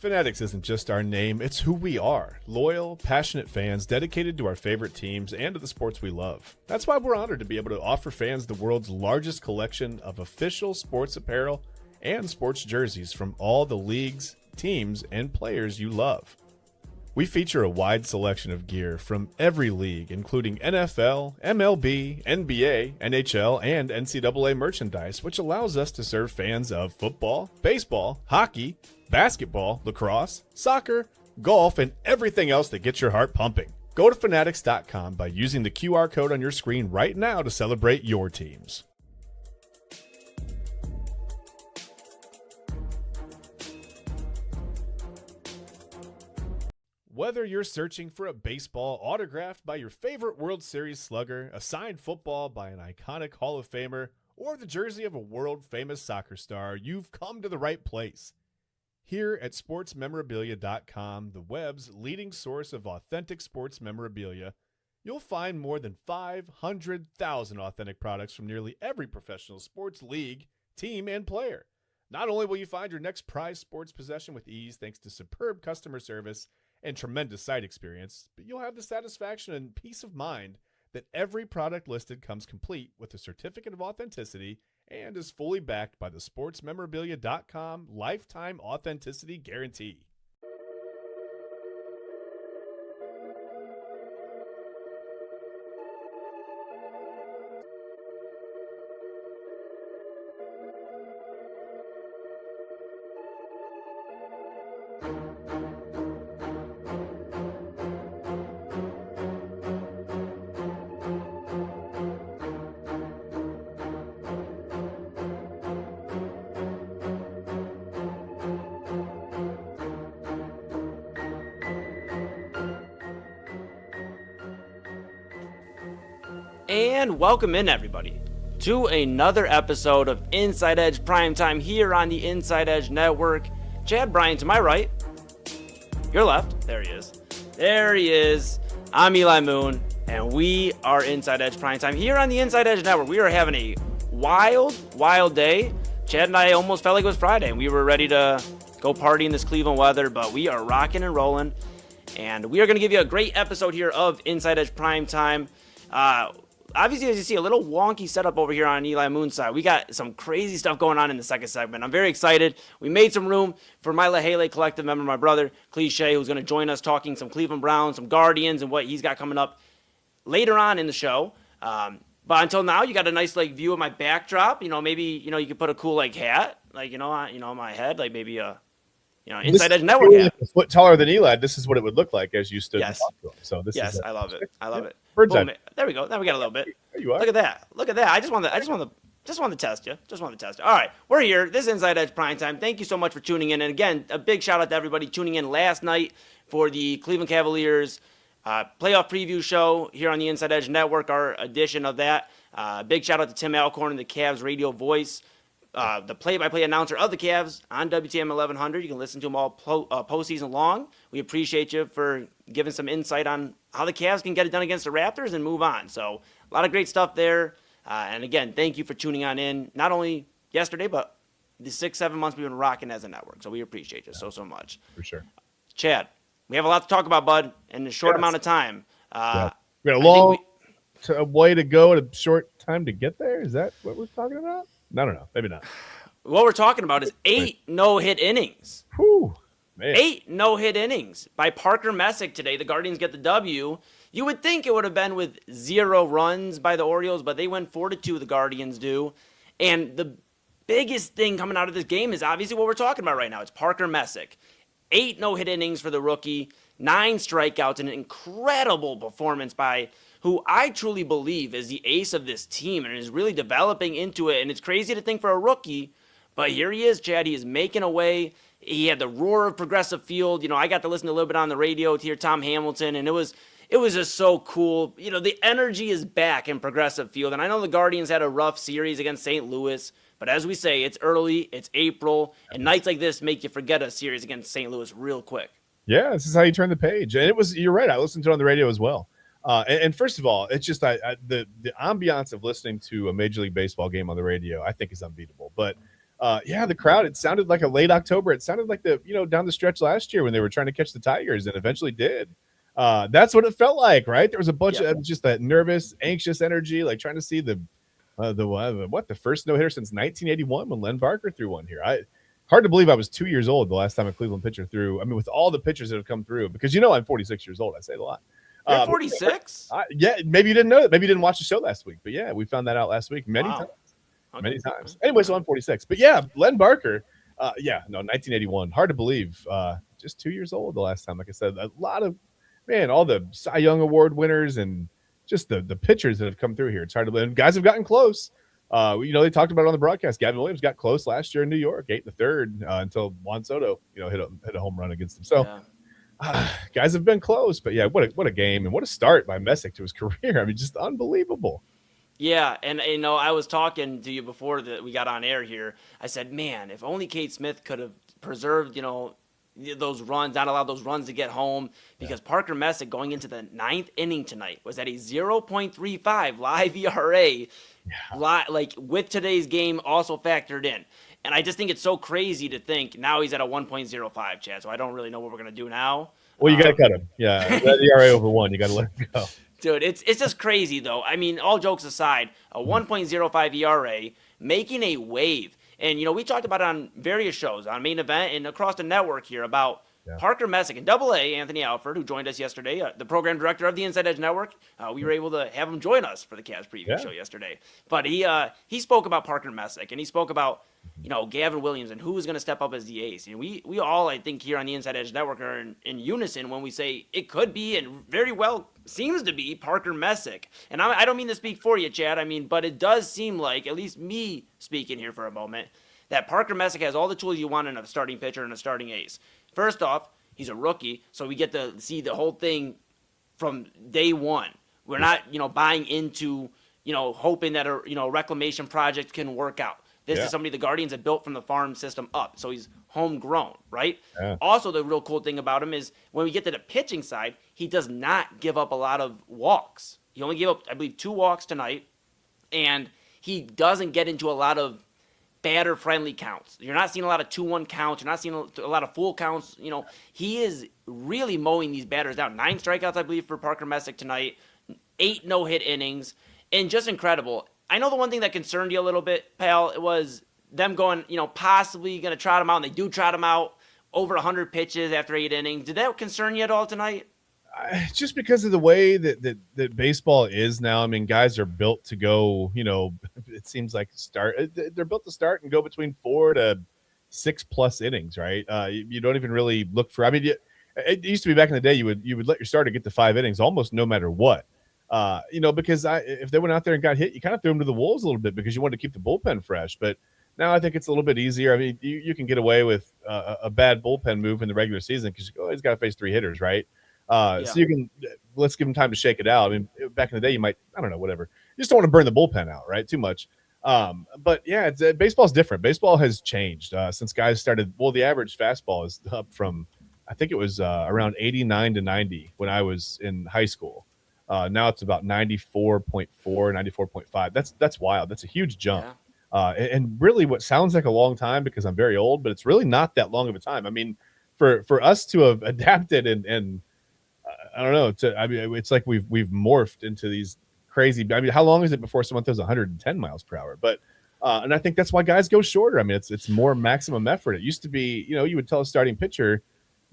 Fanatics isn't just our name, it's who we are. Loyal, passionate fans dedicated to our favorite teams and to the sports we love. That's why we're honored to be able to offer fans the world's largest collection of official sports apparel and sports jerseys from all the leagues, teams, and players you love. We feature a wide selection of gear from every league, including NFL, MLB, NBA, NHL, and NCAA merchandise, which allows us to serve fans of football, baseball, hockey, basketball, lacrosse, soccer, golf, and everything else that gets your heart pumping. Go to fanatics.com by using the QR code on your screen right now to celebrate your teams. Whether you're searching for a baseball autographed by your favorite World Series slugger, a signed football by an iconic Hall of Famer, or the jersey of a world-famous soccer star, you've come to the right place. Here at sportsmemorabilia.com, the web's leading source of authentic sports memorabilia, you'll find more than 500,000 authentic products from nearly every professional sports league, team, and player. Not only will you find your next prized sports possession with ease thanks to superb customer service and tremendous site experience, but you'll have the satisfaction and peace of mind that every product listed comes complete with a certificate of authenticity and is fully backed by the sportsmemorabilia.com lifetime authenticity guarantee. And welcome in, everybody, to another episode of Inside Edge Primetime here on the Inside Edge Network. Chad, Bryan to my right, your left, there he is. There he is. I'm Eli Moon, and we are Inside Edge Primetime here on the Inside Edge Network. We are having a wild day. Chad and I almost felt like it was Friday, and we were ready to go party in this Cleveland weather, but we are rocking and rolling, and we are going to give you a great episode here of Inside Edge Primetime. Obviously, as you see, a little wonky setup over here on Eli Moon's side. We got some crazy stuff going on in the second segment. I'm very excited. We made some room for my CLEChay collective member, my brother, CLEChay, who's going to join us talking some Cleveland Browns, some Guardians, and what he's got coming up later on in the show. But until now, you got a nice view of my backdrop. Maybe you could put a cool hat, on my head, maybe a Inside Edge Network hat. A foot taller than Eli. This is what it would look like as you stood and talked to him. So this is I love it. I love it. Bird's Boom. eye. There we go. Now we got a little bit. There you are. Look at that. I just want to test you. All right, we're here. This is Inside Edge Primetime. Thank you so much for tuning in. And again, a big shout out to everybody tuning in last night for the Cleveland Cavaliers playoff preview show here on the Inside Edge Network, our edition of that. Big shout out to Tim Alcorn, the Cavs radio voice, the play-by-play announcer of the Cavs on WTM 1100. You can listen to them all postseason long. We appreciate you for giving some insight on how the Cavs can get it done against the Raptors and move on. So a lot of great stuff there. And again, thank you for tuning on in, not only yesterday, but the 6-7 months we've been rocking as a network. So we appreciate you so much. For sure. Chad, we have a lot to talk about, bud, in a short amount of time. We got a long way to go at a short time to get there. Is that what we're talking about? I don't know. Maybe not. What we're talking about is 8 no-hit innings. Whew, man. 8 no-hit innings by Parker Messick today. The Guardians get the W. You would think it would have been with 0 runs by the Orioles, but they went 4-2, the Guardians do. And the biggest thing coming out of this game is obviously what we're talking about right now. It's Parker Messick. 8 no-hit innings for the rookie, 9 strikeouts, an incredible performance by who I truly believe is the ace of this team and is really developing into it. And it's crazy to think for a rookie, but here he is, Chad. He is making a way. He had the roar of Progressive Field. I got to listen to a little bit on the radio to hear Tom Hamilton, and it was just so cool. The energy is back in Progressive Field. And I know the Guardians had a rough series against St. Louis, but as we say, it's early, it's April, and nights like this make you forget a series against St. Louis real quick. Yeah, this is how you turn the page. And you're right. I listened to it on the radio as well. And first of all, it's just the ambiance of listening to a Major League Baseball game on the radio, I think, is unbeatable. But Yeah, the crowd, it sounded like a late October. It sounded like down the stretch last year when they were trying to catch the Tigers and eventually did. That's what it felt like, right? There was a bunch of just that nervous, anxious energy, like trying to see the first no hitter since 1981 when Len Parker threw one here. Hard to believe I was 2 years old the last time a Cleveland pitcher threw. I mean, with all the pitchers that have come through, because I'm 46 years old. I say it a lot. You're 46? Yeah, maybe you didn't know that. Maybe you didn't watch the show last week. But yeah, we found that out last week many times. Okay. Many times. Anyway, so I'm 46. But yeah, Len Barker, 1981. Hard to believe. Just 2 years old the last time. Like I said, a lot of, all the Cy Young Award winners and just the pitchers that have come through here. It's hard to believe. Guys have gotten close. They talked about it on the broadcast. Gavin Williams got close last year in New York, 8 1/3, until Juan Soto, hit a home run against him. So guys have been close, but yeah, what a game and what a start by Messick to his career. I mean, just unbelievable. Yeah, and I was talking to you before that we got on air here. I said, man, if only Cade Smith could have preserved, those runs, not allowed those runs to get home, because Parker Messick going into the 9th inning tonight was at a 0.35 live ERA, like with today's game also factored in. And I just think it's so crazy to think now he's at a 1.05, Chad, so I don't really know what we're going to do now. Well, you got to cut him. Yeah, that ERA over 1, you got to let him go. Dude, it's just crazy, though. I mean, all jokes aside, a 1.05 ERA, making a wave. And, we talked about it on various shows, on Main Event and across the network here about Parker Messick and AA, Anthony Alford, who joined us yesterday, the program director of the Inside Edge Network. We were able to have him join us for the Cavs preview show yesterday. But he spoke about Parker Messick, and he spoke about, Gavin Williams and who was going to step up as the ace. And we all, I think, here on the Inside Edge Network are in unison when we say it could be and very well seems to be Parker Messick. And I don't mean to speak for you, Chad. I mean, but it does seem like, at least me speaking here for a moment, that Parker Messick has all the tools you want in a starting pitcher and a starting ace. First off, he's a rookie, so we get to see the whole thing from day one. We're not, buying into, hoping that a reclamation project can work out. This is somebody the Guardians have built from the farm system up, so he's homegrown, right? Yeah. Also, the real cool thing about him is when we get to the pitching side, he does not give up a lot of walks. He only gave up, I believe, 2 walks tonight, and he doesn't get into a lot of batter-friendly counts. You're not seeing a lot of 2-1 counts. You're not seeing a lot of full counts. He is really mowing these batters down. 9 strikeouts, I believe, for Parker Messick tonight, 8 no-hit innings, and just incredible. I know the one thing that concerned you a little bit, pal, was them going, possibly going to trot him out, and they do trot him out over 100 pitches after 8 innings. Did that concern you at all tonight? Just because of the way that baseball is now. I mean, guys are built to go, it seems like they're built to start and go between 4 to 6+ innings, right? You don't even really look for, it used to be back in the day, you would let your starter get to 5 innings almost no matter what. Because if they went out there and got hit, you kind of threw them to the wolves a little bit because you wanted to keep the bullpen fresh. But now I think it's a little bit easier. I mean, you can get away with a bad bullpen move in the regular season because he's got to face 3 hitters, right? So let's give him time to shake it out. I mean, back in the day, you might, I don't know, whatever. You just don't want to burn the bullpen out, right? Too much. But yeah, baseball's different. Baseball has changed since guys started. Well, the average fastball is up from, I think it was around 89 to 90 when I was in high school. Now it's about 94.4, 94.5. That's wild. That's a huge jump. And really what sounds like a long time because I'm very old, but it's really not that long of a time. I mean, for us to have adapted and I don't know, it's like we've morphed into these crazy. I mean, how long is it before someone throws 110 miles per hour? But and I think that's why guys go shorter. I mean, it's more maximum effort. It used to be, you would tell a starting pitcher,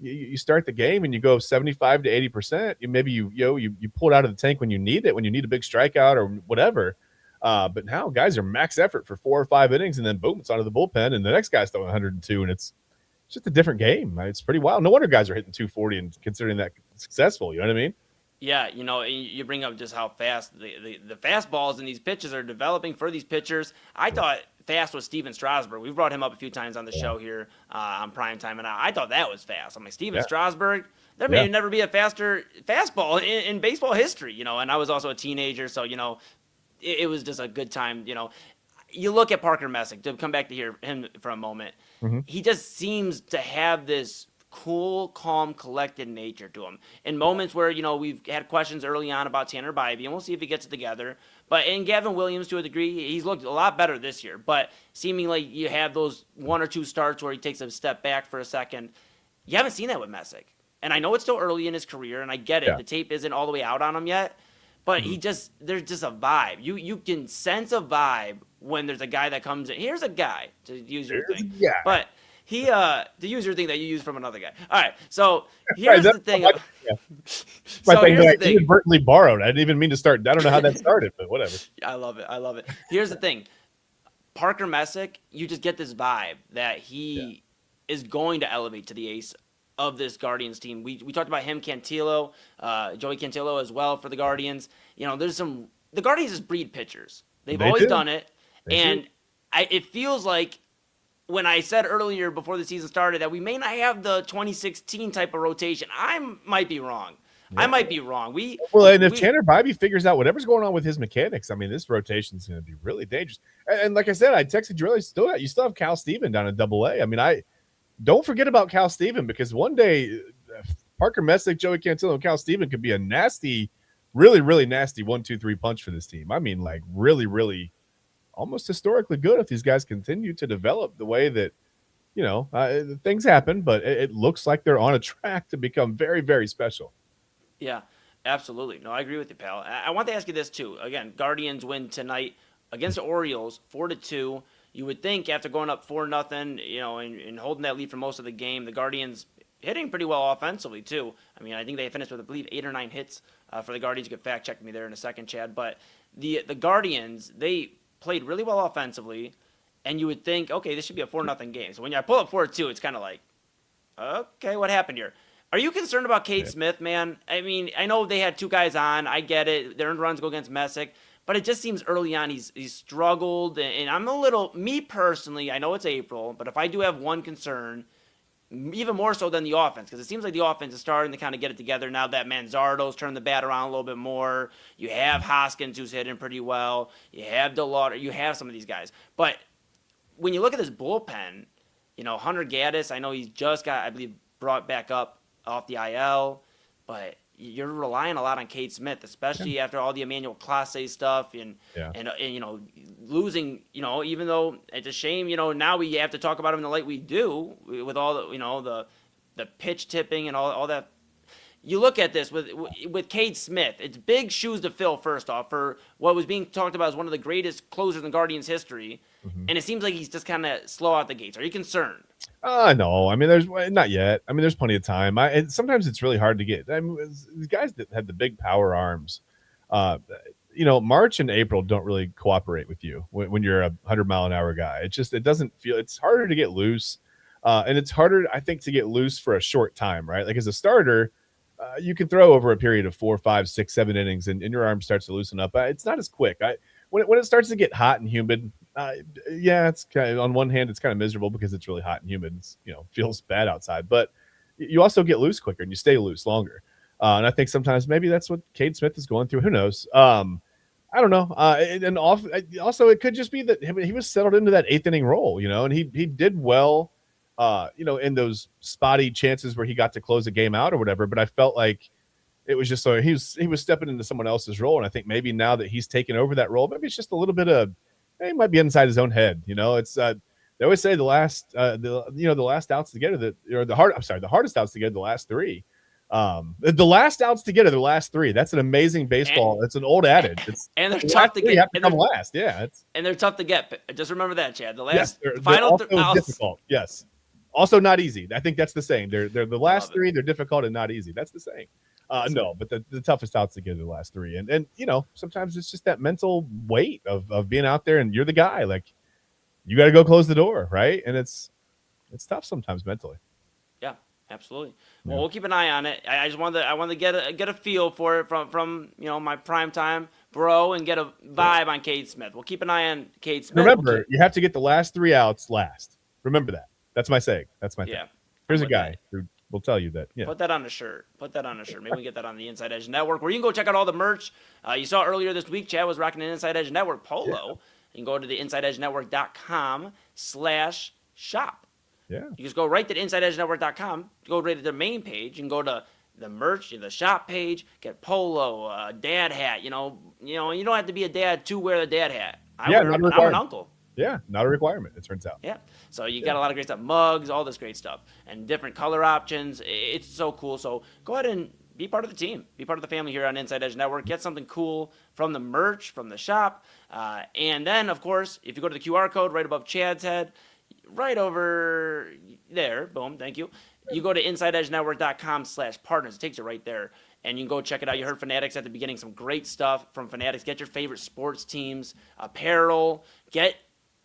you start the game and you go 75 to 80%. Maybe you pull it out of the tank when you need it, when you need a big strikeout or whatever. But now guys are max effort for 4 or 5 innings, and then boom, it's onto the bullpen, and the next guy's throwing 102, and it's just a different game. It's pretty wild. No wonder guys are hitting 240 and considering that successful. You know what I mean? Yeah, you bring up just how fast the fastballs and these pitches are developing for these pitchers. I thought fast was Steven Strasburg. We've brought him up a few times on the show here on Primetime, and I thought that was fast. I'm like, Steven Strasburg, there may never be a faster fastball in baseball history, and I was also a teenager, so, it was just a good time, You look at Parker Messick, to come back to him for a moment. Mm-hmm. He just seems to have this cool, calm, collected nature to him. In moments where, we've had questions early on about Tanner Bybee, and we'll see if he gets it together. But in Gavin Williams, to a degree, he's looked a lot better this year. But seemingly you have those 1 or 2 starts where he takes a step back for a second. You haven't seen that with Messick. And I know it's still early in his career, and I get it. Yeah. The tape isn't all the way out on him yet. But there's just a vibe. You can sense a vibe when there's a guy that comes in. Here's a guy, to use your thing. Yeah. But to use your thing that you use from another guy. All right, so here's the thing. My So thing here's that the I thing. inadvertently borrowed. I didn't even mean to start. I don't know how that started, but whatever. I love it. Here's the thing. Parker Messick, you just get this vibe that he is going to elevate to the ace of this Guardians team. We talked about him, Cantillo, Joey Cantillo as well for the Guardians. The Guardians just breed pitchers. They've always done it. It feels like when I said earlier before the season started that we may not have the 2016 type of rotation, I might be wrong. I might be wrong. If Tanner Bybee figures out whatever's going on with his mechanics, I mean, this rotation is going to be really dangerous. And like I said, I texted you earlier, you still have Cal Steven down in Double-A. I mean, don't forget about Cal Steven, because one day Parker Messick, Joey Cantillo, and Cal Steven could be a nasty, really, really nasty 1-2-3 punch for this team. I mean, like really, really almost historically good if these guys continue to develop the way that, things happen, but it looks like they're on a track to become very, very special. Yeah, absolutely. No, I agree with you, pal. I want to ask you this too. Again, Guardians win tonight against the Orioles, 4-2. You would think after going up 4-0, and holding that lead for most of the game, the Guardians hitting pretty well offensively too. I mean, I think they finished with, I believe, 8 or 9 hits for the Guardians. You could fact check me there in a second, Chad. But the Guardians, they played really well offensively, and you would think, okay, this should be a 4-0 game. So when I pull up 4-2, it's kind of like, okay, what happened here? Are you concerned about Cade Smith, man? I mean, I know they had 2 guys on. I get it. Their earned runs go against Messick. But it just seems early on he's struggled. And I'm me personally, I know it's April, but if I do have one concern, even more so than the offense, because it seems like the offense is starting to kind of get it together now that Manzardo's turned the bat around a little bit more. You have Hoskins, who's hitting pretty well. You have DeLauder. You have some of these guys. But when you look at this bullpen, Hunter Gaddis, I know he's just got, I believe, brought back up off the IL, but you're relying a lot on Cade Smith, especially after all the Emmanuel Clase stuff and losing, even though it's a shame, now we have to talk about him in the light we do with all the, the pitch tipping and all that. You look at this with Cade Smith, it's big shoes to fill, first off, for what was being talked about as one of the greatest closers in Guardians history. And it seems like he's just kind of slow out the gates. Are you concerned? No. I mean, there's not yet. I mean, there's plenty of time. And sometimes it's really hard to get. I mean, these guys that have the big power arms, March and April don't really cooperate with you when you're a 100-mile-an-hour guy. It doesn't feel. It's harder to get loose, and it's harder, I think, to get loose for a short time, right? Like as a starter, you can throw over a period of 4, 5, 6, 7 innings, and your arm starts to loosen up. It's not as quick. When it starts to get hot and humid, it's kind of, on one hand, it's kind of miserable because it's really hot and humid. It's, feels bad outside, but you also get loose quicker and you stay loose longer. And I think sometimes maybe that's what Cade Smith is going through. Who knows? I don't know. And also it could just be that he was settled into that 8th inning role, and he did well, in those spotty chances where he got to close the game out or whatever. But I felt like it was just so he was stepping into someone else's role. And I think maybe now that he's taken over that role, maybe it's just a little bit of, he might be inside his own head. It's they always say the last outs together the hardest outs together, the last 3. The last outs together, the last 3. That's an amazing baseball. It's an old adage. And they're tough to get. Have to come last. Yeah. And they're tough to get. Just remember that, Chad. The last they're final also difficult. Yes. Also not easy. I think that's the saying. They're the last 3. They're difficult and not easy. That's the saying. No, but the toughest outs together, the last 3. And sometimes it's just that mental weight of being out there and you're the guy. Like you got to go close the door, right? And it's tough sometimes mentally. Yeah, absolutely. Well, we'll keep an eye on it. I wanted to get a feel for it from my primetime bro and get a vibe on Cade Smith. We'll keep an eye on Cade Smith. Remember, you have to get the last 3 outs last. Remember that. That's my saying. That's my thing. Here's a guy who will tell you that. Yeah. Put that on a shirt. Maybe we can get that on the Inside Edge Network, where you can go check out all the merch. You saw earlier this week, Chad was rocking an Inside Edge Network polo. You can go to the InsideEdgeNetwork.com/shop. Yeah. You just go right to InsideEdgeNetwork.com, go right to the main page, and go to the merch, the shop page, get polo, dad hat. You don't have to be a dad to wear the dad hat. I'm an uncle. Yeah, not a requirement, it turns out. Yeah. So you got a lot of great stuff, mugs, all this great stuff, and different color options. It's so cool. So go ahead and be part of the team. Be part of the family here on Inside Edge Network. Get something cool from the merch, from the shop. And then, of course, if you go to the QR code right above Chad's head, right over there, boom, thank you. You go to InsideEdgeNetwork.com/partners. It takes you right there. And you can go check it out. You heard Fanatics at the beginning. Some great stuff from Fanatics. Get your favorite sports teams, apparel. Get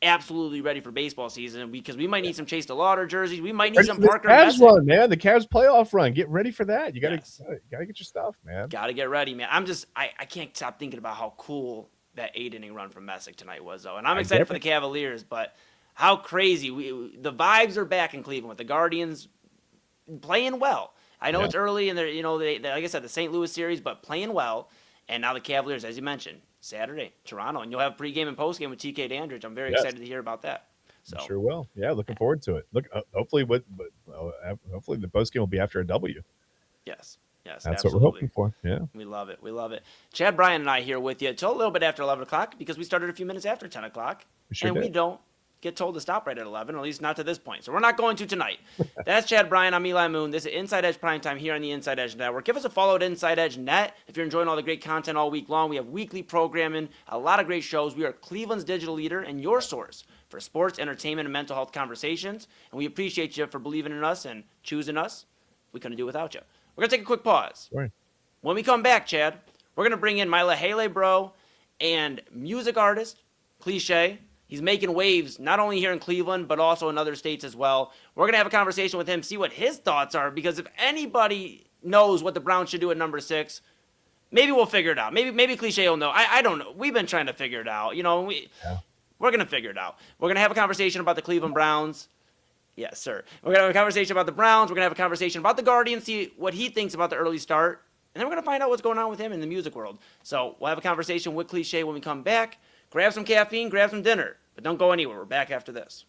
absolutely ready for baseball season because we might need some Chase DeLauder jerseys. We might need some Parker Messick. Run, man. The Cavs playoff run. Get ready for that. You gotta get your stuff, man. Gotta get ready, man. I can't stop thinking about how cool that 8-inning run from Messick tonight was, though. And I'm excited for the Cavaliers, but how crazy. The vibes are back in Cleveland with the Guardians playing well. I know it's early, and they're like I said, the St. Louis series, but playing well. And now the Cavaliers, as you mentioned, Saturday, Toronto, and you'll have pregame and postgame with TK Dandridge. I'm very excited to hear about that. So sure will. Yeah, looking forward to it. Look, hopefully the postgame will be after a W. Yes, that's absolutely. what we're hoping for. Yeah, we love it. Chad, Bryan, and I here with you till a little bit after 11 o'clock because we started a few minutes after 10 o'clock, we don't get told to stop right at 11, or at least not to this point. So we're not going to tonight. That's Chad, Bryan. I'm Eli Moon. This is Inside Edge Primetime here on the Inside Edge Network. Give us a follow at Inside Edge Net if you're enjoying all the great content all week long. We have weekly programming, a lot of great shows. We are Cleveland's digital leader and your source for sports, entertainment, and mental health conversations. And we appreciate you for believing in us and choosing us. We couldn't do it without you. We're going to take a quick pause. Right. When we come back, Chad, we're going to bring in my CLEChay bro and music artist, CLEChay. He's making waves not only here in Cleveland, but also in other states as well. We're going to have a conversation with him, see what his thoughts are, because if anybody knows what the Browns should do at number 6, maybe we'll figure it out. Maybe CLEChay will know. I don't know. We've been trying to figure it out. We're going to figure it out. We're going to have a conversation about the Cleveland Browns. Yes, sir. We're going to have a conversation about the Browns. We're going to have a conversation about the Guardians, see what he thinks about the early start. And then we're going to find out what's going on with him in the music world. So we'll have a conversation with CLEChay when we come back. Grab some caffeine, grab some dinner. But don't go anywhere. We're back after this.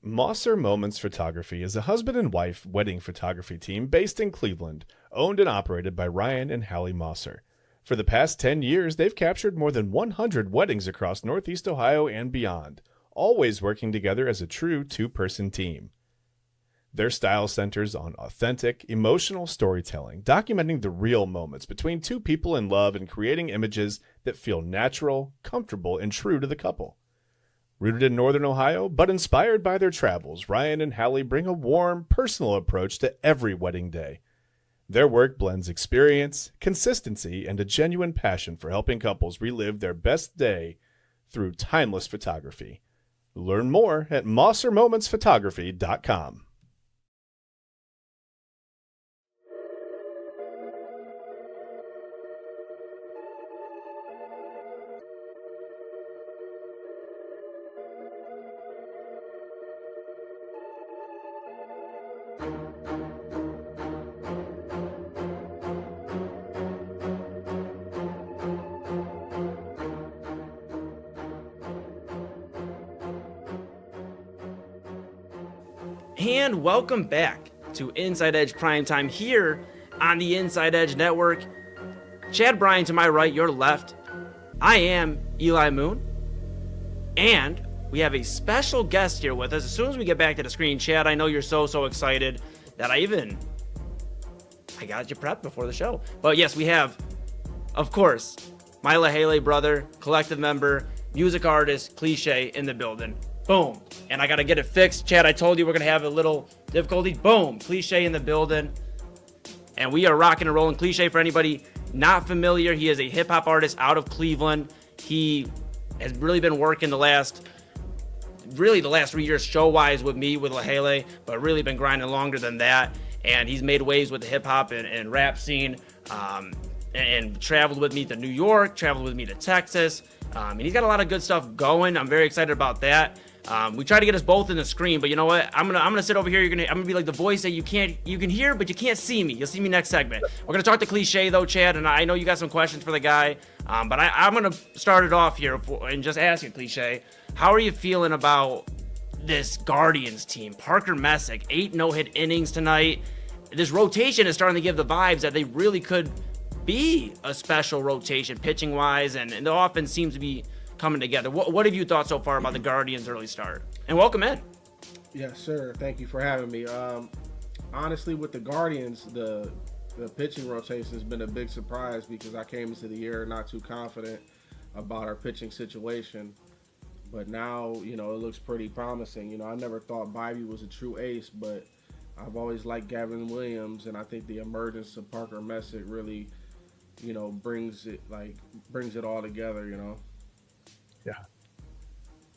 Mosser Moments Photography is a husband and wife wedding photography team based in Cleveland, owned and operated by Ryan and Hallie Mosser. For the past 10 years, they've captured more than 100 weddings across Northeast Ohio and beyond, always working together as a true two-person team. Their style centers on authentic, emotional storytelling, documenting the real moments between two people in love and creating images that feel natural, comfortable, and true to the couple. Rooted in Northern Ohio, but inspired by their travels, Ryan and Hallie bring a warm, personal approach to every wedding day. Their work blends experience, consistency, and a genuine passion for helping couples relive their best day through timeless photography. Learn more at MosserMomentsPhotography.com. And welcome back to Inside Edge Primetime here on the Inside Edge Network. Chad Bryan to my right, your left. I am Eli Moon. And we have a special guest here with us. As soon as we get back to the screen, Chad, I know you're so excited that I got you prepped before the show. But yes, we have, of course, my CLEChay brother, collective member, music artist, CLEChay in the building. Boom. And I got to get it fixed. Chad, I told you we're going to have a little difficulty. Boom. CLEChay in the building. And we are rocking and rolling. CLEChay, for anybody not familiar, he is a hip-hop artist out of Cleveland. He has really been working the last 3 years show-wise with me, with CLEChay, but really been grinding longer than that. And he's made waves with the hip-hop and rap scene, and traveled with me to New York, traveled with me to Texas. And he's got a lot of good stuff going. I'm very excited about that. We try to get us both in the screen, but you know what? I'm gonna sit over here. I'm gonna be like the voice that you can hear, but you can't see me. You'll see me next segment. We're gonna talk to CLEChay though, Chad, and I know you got some questions for the guy. But I'm gonna start it off here and just ask you, CLEChay, how are you feeling about this Guardians team? Parker Messick, 8 no-hit innings tonight. This rotation is starting to give the vibes that they really could be a special rotation pitching wise, and the offense seems to be coming together. What have you thought so far about the Guardians' early start? And welcome in. Yes, sir. Thank you for having me. Honestly, with the Guardians, the pitching rotation has been a big surprise because I came into the year not too confident about our pitching situation. But now, it looks pretty promising. I never thought Bybee was a true ace, but I've always liked Gavin Williams, and I think the emergence of Parker Messick really, brings it all together,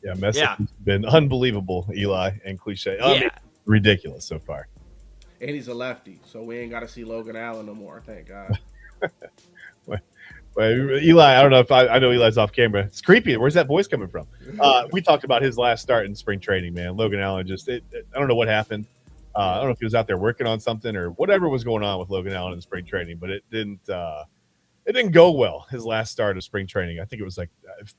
Yeah, Messick has been unbelievable, Eli and CLEChay. I mean, ridiculous so far. And he's a lefty, so we ain't got to see Logan Allen no more, thank God. Well, Eli, I don't know if I know Eli's off camera. It's creepy. Where's that voice coming from? We talked about his last start in spring training, man. Logan Allen I don't know what happened. I don't know if he was out there working on something or whatever was going on with Logan Allen in spring training, but it didn't go well, his last start of spring training. I think it was like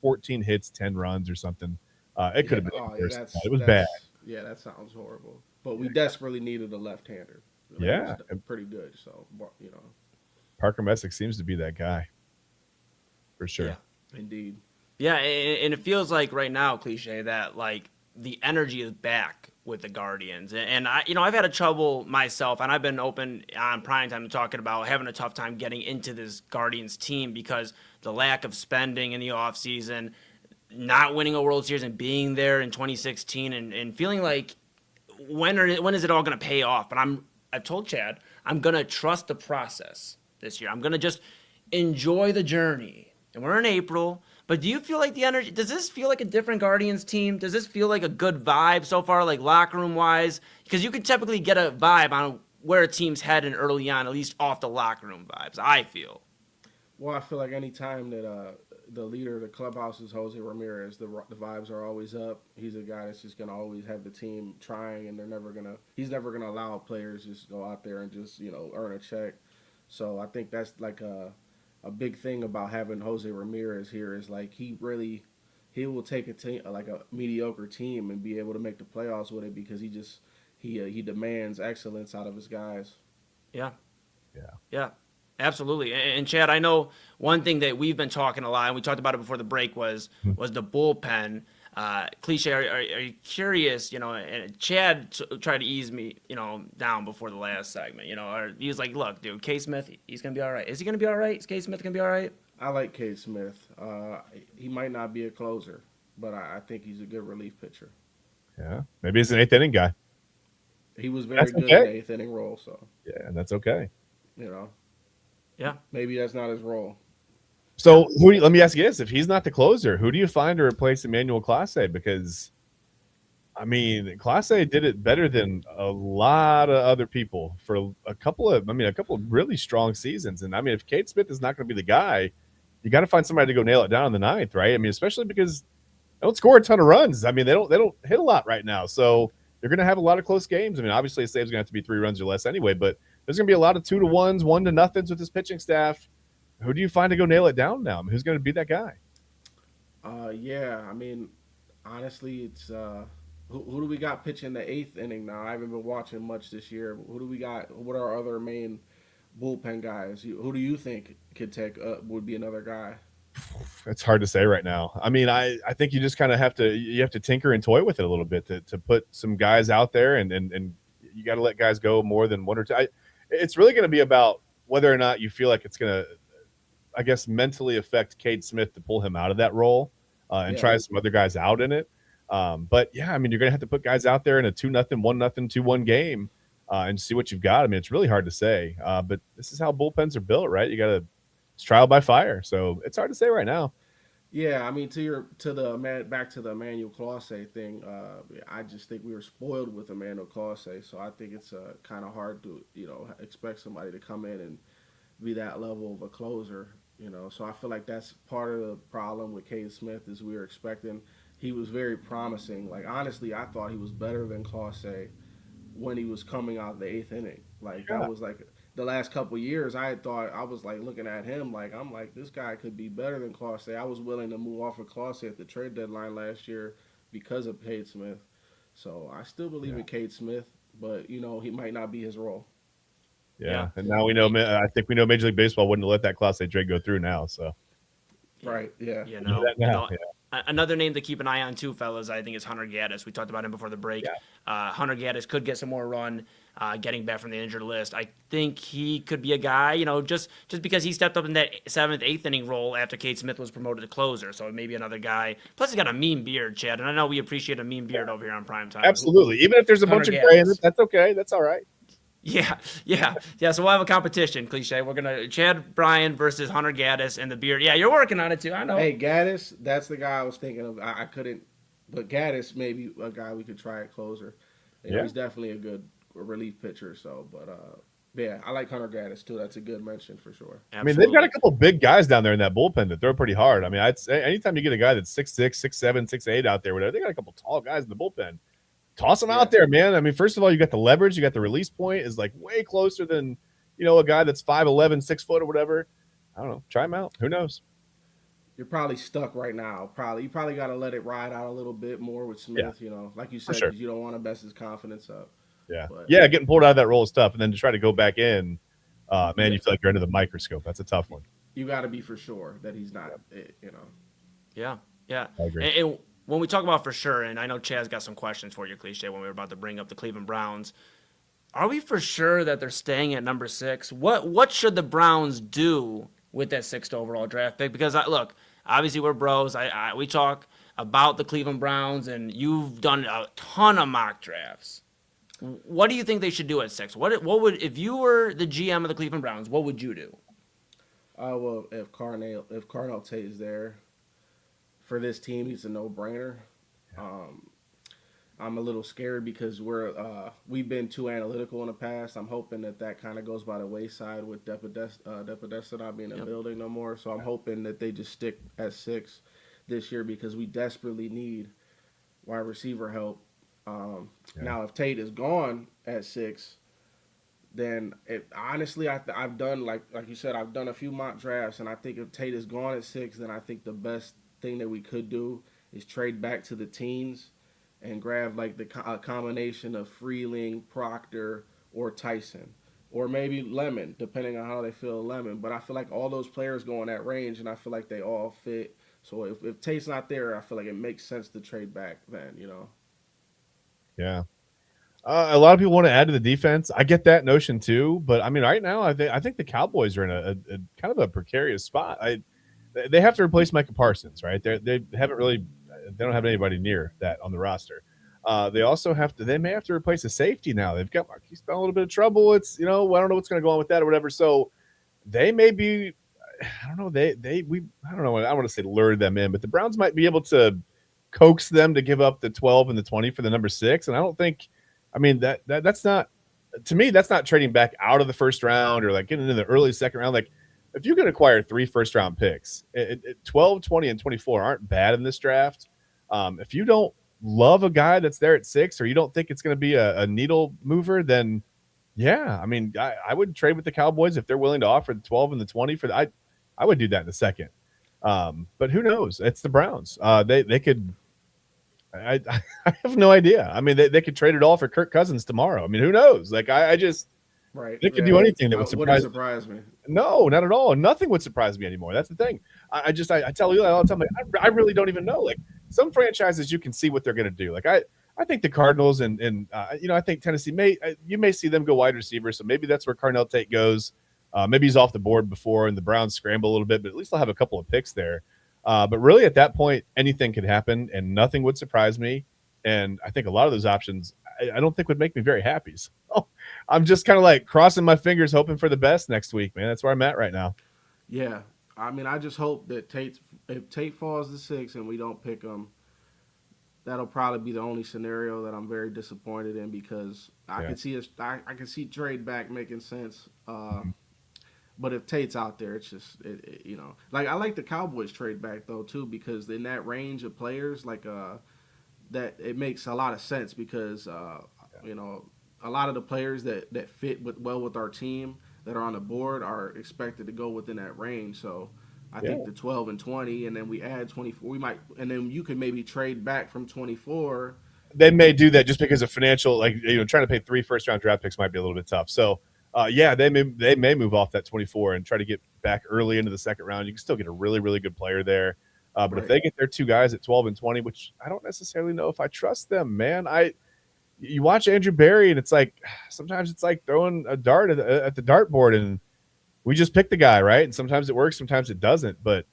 14 hits, 10 runs or something. It could have been worse. It was bad. Yeah, that sounds horrible. But we desperately needed a left-hander. Pretty good. So, Parker Messick seems to be that guy. For sure. Yeah, indeed. Yeah, and it feels like right now, CLEChay, that like the energy is back with the Guardians. And I've had a trouble myself, and I've been open on Primetime talking about having a tough time getting into this Guardians team because the lack of spending in the offseason, not winning a World Series and being there in 2016 and feeling like when is it all going to pay off? But I've told Chad, I'm going to trust the process this year. I'm going to just enjoy the journey. And we're in April. But do you feel like the energy, does this feel like a different Guardians team? Does this feel like a good vibe so far, like locker room wise? Because you can typically get a vibe on where a team's heading early on, at least off the locker room vibes, I feel. Well, I feel like any time that the leader of the clubhouse is Jose Ramirez, the vibes are always up. He's a guy that's just going to always have the team trying, and he's never going to allow players just go out there and just, earn a check. So I think that's like a big thing about having Jose Ramirez here is like he he will take a team like a mediocre team and be able to make the playoffs with it because he demands excellence out of his guys. Yeah. Yeah. Yeah. Absolutely. And Chad, I know one thing that we've been talking a lot, and we talked about it before the break, was the bullpen. CLEChay, are you curious? And Chad tried to ease me, down before the last segment. Or he was like, "Look, dude, K. Smith, he's gonna be all right. Is he gonna be all right? Is K. Smith gonna be all right?" I like Cade Smith. He might not be a closer, but I think he's a good relief pitcher. Yeah. Maybe he's an eighth inning guy. He was very good in the eighth inning role, so yeah, and that's okay. Yeah. Maybe that's not his role. So let me ask you this: if he's not the closer, who do you find to replace Emmanuel CLEChay? Because I mean, CLEChay did it better than a lot of other people for a couple of really strong seasons. And I mean, if Cade Smith is not going to be the guy, you got to find somebody to go nail it down in the ninth, right? I mean, especially because they don't score a ton of runs. I mean, they don't hit a lot right now, so they're going to have a lot of close games. I mean, obviously, a save's going to have to be 3 runs or less anyway, but there's going to be a lot of 2-1s, 1-0s with this pitching staff. Who do you find to go nail it down now? I mean, who's going to be that guy? Yeah, I mean, honestly, it's who do we got pitching the eighth inning now? I haven't been watching much this year. Who do we got? What are our other main bullpen guys? Who do you think could take would be another guy? It's hard to say right now. I mean, I think you just kind of have to tinker and toy with it a little bit to put some guys out there, and you got to let guys go more than one or two. It's really going to be about whether or not you feel like it's going to, I guess, mentally affect Cade Smith to pull him out of that role and try some other guys out in it. But yeah, I mean, you're going to have to put guys out there in a 2-0, 1-0, 2-1 game and see what you've got. I mean, it's really hard to say, but this is how bullpens are built, right? You got to, it's trial by fire. So it's hard to say right now. Yeah, I mean, back to the Emmanuel CLEChay thing. I just think we were spoiled with Emmanuel CLEChay, so I think it's kind of hard to expect somebody to come in and be that level of a closer. So I feel like that's part of the problem with Cade Smith is we were expecting. He was very promising. Like, honestly, I thought he was better than CLEChay when he was coming out of the eighth inning. Like, that was like the last couple of years. I was like looking at him like, I'm like, this guy could be better than CLEChay. I was willing to move off of CLEChay at the trade deadline last year because of Cade Smith. So I still believe in Cade Smith, but he might not be his role. Yeah, and now we know. I think we know Major League Baseball wouldn't have let that CLEChay trade go through now. So, right, yeah, Another name to keep an eye on too, fellas, I think is Hunter Gaddis. We talked about him before the break. Yeah. Hunter Gaddis could get some more run getting back from the injured list. I think he could be a guy, just because he stepped up in that 7th, 8th inning role after Cade Smith was promoted to closer. So maybe another guy. Plus, he's got a mean beard, Chad, and I know we appreciate a mean beard over here on Primetime. Absolutely. Even if there's a bunch of gray in it, that's okay. That's all right. Yeah. So we'll have a competition, CLEChay. We're gonna Chad Bryan versus Hunter Gaddis and the beard. Yeah, you're working on it too. I know. Hey, Gaddis, that's the guy I was thinking of. I couldn't, but Gaddis maybe a guy we could try at closer. He's definitely a good relief pitcher. So, but yeah, I like Hunter Gaddis too. That's a good mention for sure. Absolutely. I mean, they've got a couple big guys down there in that bullpen that throw pretty hard. I mean, I'd say anytime you get a guy that's 6'6", 6'7", 6'8" out there, whatever, they got a couple tall guys in the bullpen. Toss them out there, man. I mean, first of all, you got the leverage. You got the release point is like way closer than, a guy that's 5'11", 6 foot or whatever. I don't know. Try him out. Who knows? You're probably stuck right now. You probably got to let it ride out a little bit more with Smith, like you said, because you don't want to mess his confidence up. Yeah. But, getting pulled out of that role is tough. And then to try to go back in, man, you feel like you're under the microscope. That's a tough one. You got to be for sure that he's not, Yeah. I agree. And when we talk about for sure, and I know Chad's got some questions for you, CLEChay, when we were about to bring up the Cleveland Browns, are we for sure that they're staying at number 6? What should the Browns do with that 6th overall draft pick? Because, look, obviously we're bros. We talk about the Cleveland Browns, and you've done a ton of mock drafts. What do you think they should do at 6? What would, if you were the GM of the Cleveland Browns, what would you do? Well, if Carnell Tate is there, for this team, he's a no-brainer. I'm a little scared because we've been too analytical in the past. I'm hoping that kind of goes by the wayside with DePodesta not being in the building no more. So I'm hoping that they just stick at 6 this year because we desperately need wide receiver help. Now, if Tate is gone at 6, then honestly, I've done like you said, I've done a few mock drafts, and I think if Tate is gone at 6, then I think the best thing that we could do is trade back to the teens and grab like a combination of Freeling, Proctor, or Tyson, or maybe Lemon, depending on how they feel Lemon. But I feel like all those players go in that range, and I feel like they all fit. So if Tate's not there, I feel like it makes sense to trade back then, you know. Yeah. A lot of people want to add to the defense. I get that notion too, but I mean, right now, I think the Cowboys are in a kind of a precarious spot. They have to replace Micah Parsons, right? They haven't really, they don't have anybody near that on the roster. They also they may have to replace a safety now. They've got Marquise Bell in a little bit of trouble. It's, I don't know what's going to go on with that or whatever. So they may be, I don't know, I don't know, I want to say lured them in, but the Browns might be able to coax them to give up the 12 and the 20 for the number 6. And I don't think, I mean, that's not, to me, that's not trading back out of the first round or like getting into the early second round. Like, if you can acquire 3 first-round picks, 12, 20, and 24 aren't bad in this draft. If you don't love a guy that's there at 6 or you don't think it's going to be a needle mover, then, yeah, I mean, I would trade with the Cowboys if they're willing to offer the 12 and the 20 for the, I would do that in a second. But who knows? It's the Browns. They could – I have no idea. I mean, they could trade it all for Kirk Cousins tomorrow. I mean, who knows? Like, I just – Right. They could do anything that would surprise me. No, not at all. Nothing would surprise me anymore. That's the thing. I tell you all the time, like, I really don't even know. Like, some franchises, you can see what they're going to do. Like, I think the Cardinals and I think Tennessee you may see them go wide receiver. So maybe that's where Carnell Tate goes. Maybe he's off the board before and the Browns scramble a little bit, but at least they'll have a couple of picks there. But really at that point, anything could happen and nothing would surprise me. And I think a lot of those options, I don't think would make me very happy. So I'm just kind of like crossing my fingers, hoping for the best next week, man. That's where I'm at right now. Yeah. I mean, I just hope that if Tate falls to 6 and we don't pick him, that'll probably be the only scenario that I'm very disappointed in because I can see trade back making sense. But if Tate's out there, it's just like I like the Cowboys trade back though too because in that range of players, like that it makes a lot of sense because a lot of the players that fit well with our team that are on the board are expected to go within that range. So I think the 12 and 20, and then we add 24. We might, and then you could maybe trade back from 24. They may do that just because of financial, like trying to pay 3 first-round draft picks might be a little bit tough. So they may move off that 24 and try to get back early into the second round. You can still get a really, really good player there. But right. If they get their 2 guys at 12 and 20, which I don't necessarily know if I trust them, man. You watch Andrew Berry, and it's like sometimes it's like throwing a dart at the dartboard, and we just pick the guy, right? And sometimes it works, sometimes it doesn't. But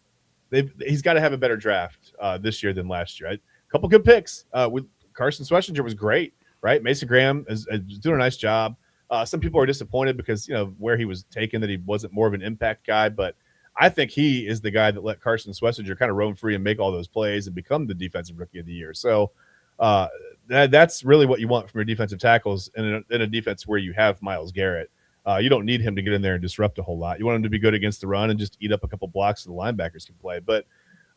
he's got to have a better draft this year than last year. Right? A couple good picks. With Carson Schlesinger was great, right? Mason Graham is doing a nice job. Some people are disappointed because where he was taken, that he wasn't more of an impact guy, but I think he is the guy that let Carson Schlesinger kind of roam free and make all those plays and become the defensive rookie of the year. So that's really what you want from your defensive tackles in a defense where you have Myles Garrett. You don't need him to get in there and disrupt a whole lot. You want him to be good against the run and just eat up a couple blocks so the linebackers can play. But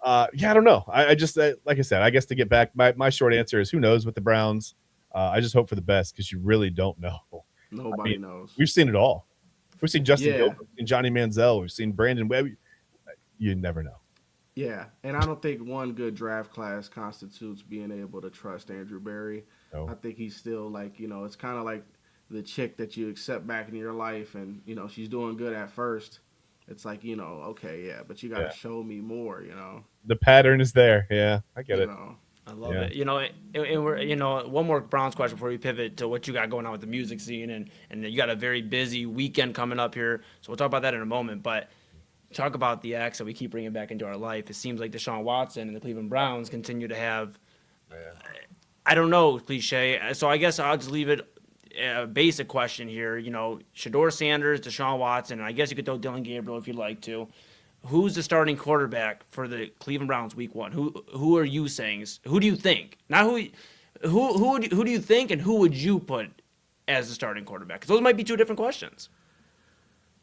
I don't know. I just like I said, I guess to get back, my short answer is who knows with the Browns. I just hope for the best because you really don't know. Nobody knows. We've seen it all. We've seen Justin Gilbert, we've seen Johnny Manziel, we've seen Brandon Webb. You never know. Yeah, and I don't think one good draft class constitutes being able to trust Andrew Berry. No. I think he's still like, it's kind of like the chick that you accept back in your life and, she's doing good at first. It's like, okay, yeah, but you got to show me more, The pattern is there. Yeah, I get it. I love it. And we're, one more Browns question before we pivot to what you got going on with the music scene. And you got a very busy weekend coming up here. So we'll talk about that in a moment. But talk about the acts that we keep bringing back into our life. It seems like Deshaun Watson and the Cleveland Browns continue to have, I don't know, CLEChay. So I guess I'll just leave it a basic question here. Shedeur Sanders, Deshaun Watson, and I guess you could throw Dylan Gabriel if you'd like to. Who's the starting quarterback for the Cleveland Browns week 1? Who are you saying? Who do you think? Not who do you think, and who would you put as the starting quarterback? Because those might be 2 different questions.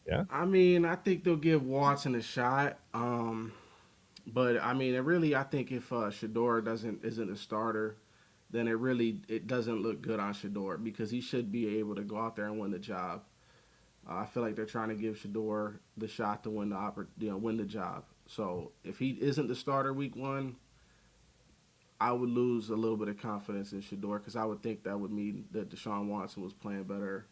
Yeah. I mean, I think they'll give Watson a shot. But I mean, I think if Shedeur isn't a starter, then it doesn't look good on Shedeur because he should be able to go out there and win the job. I feel like they're trying to give Shedeur the shot to win the job. So if he isn't the starter week 1, I would lose a little bit of confidence in Shador because I would think that would mean that Deshaun Watson was playing better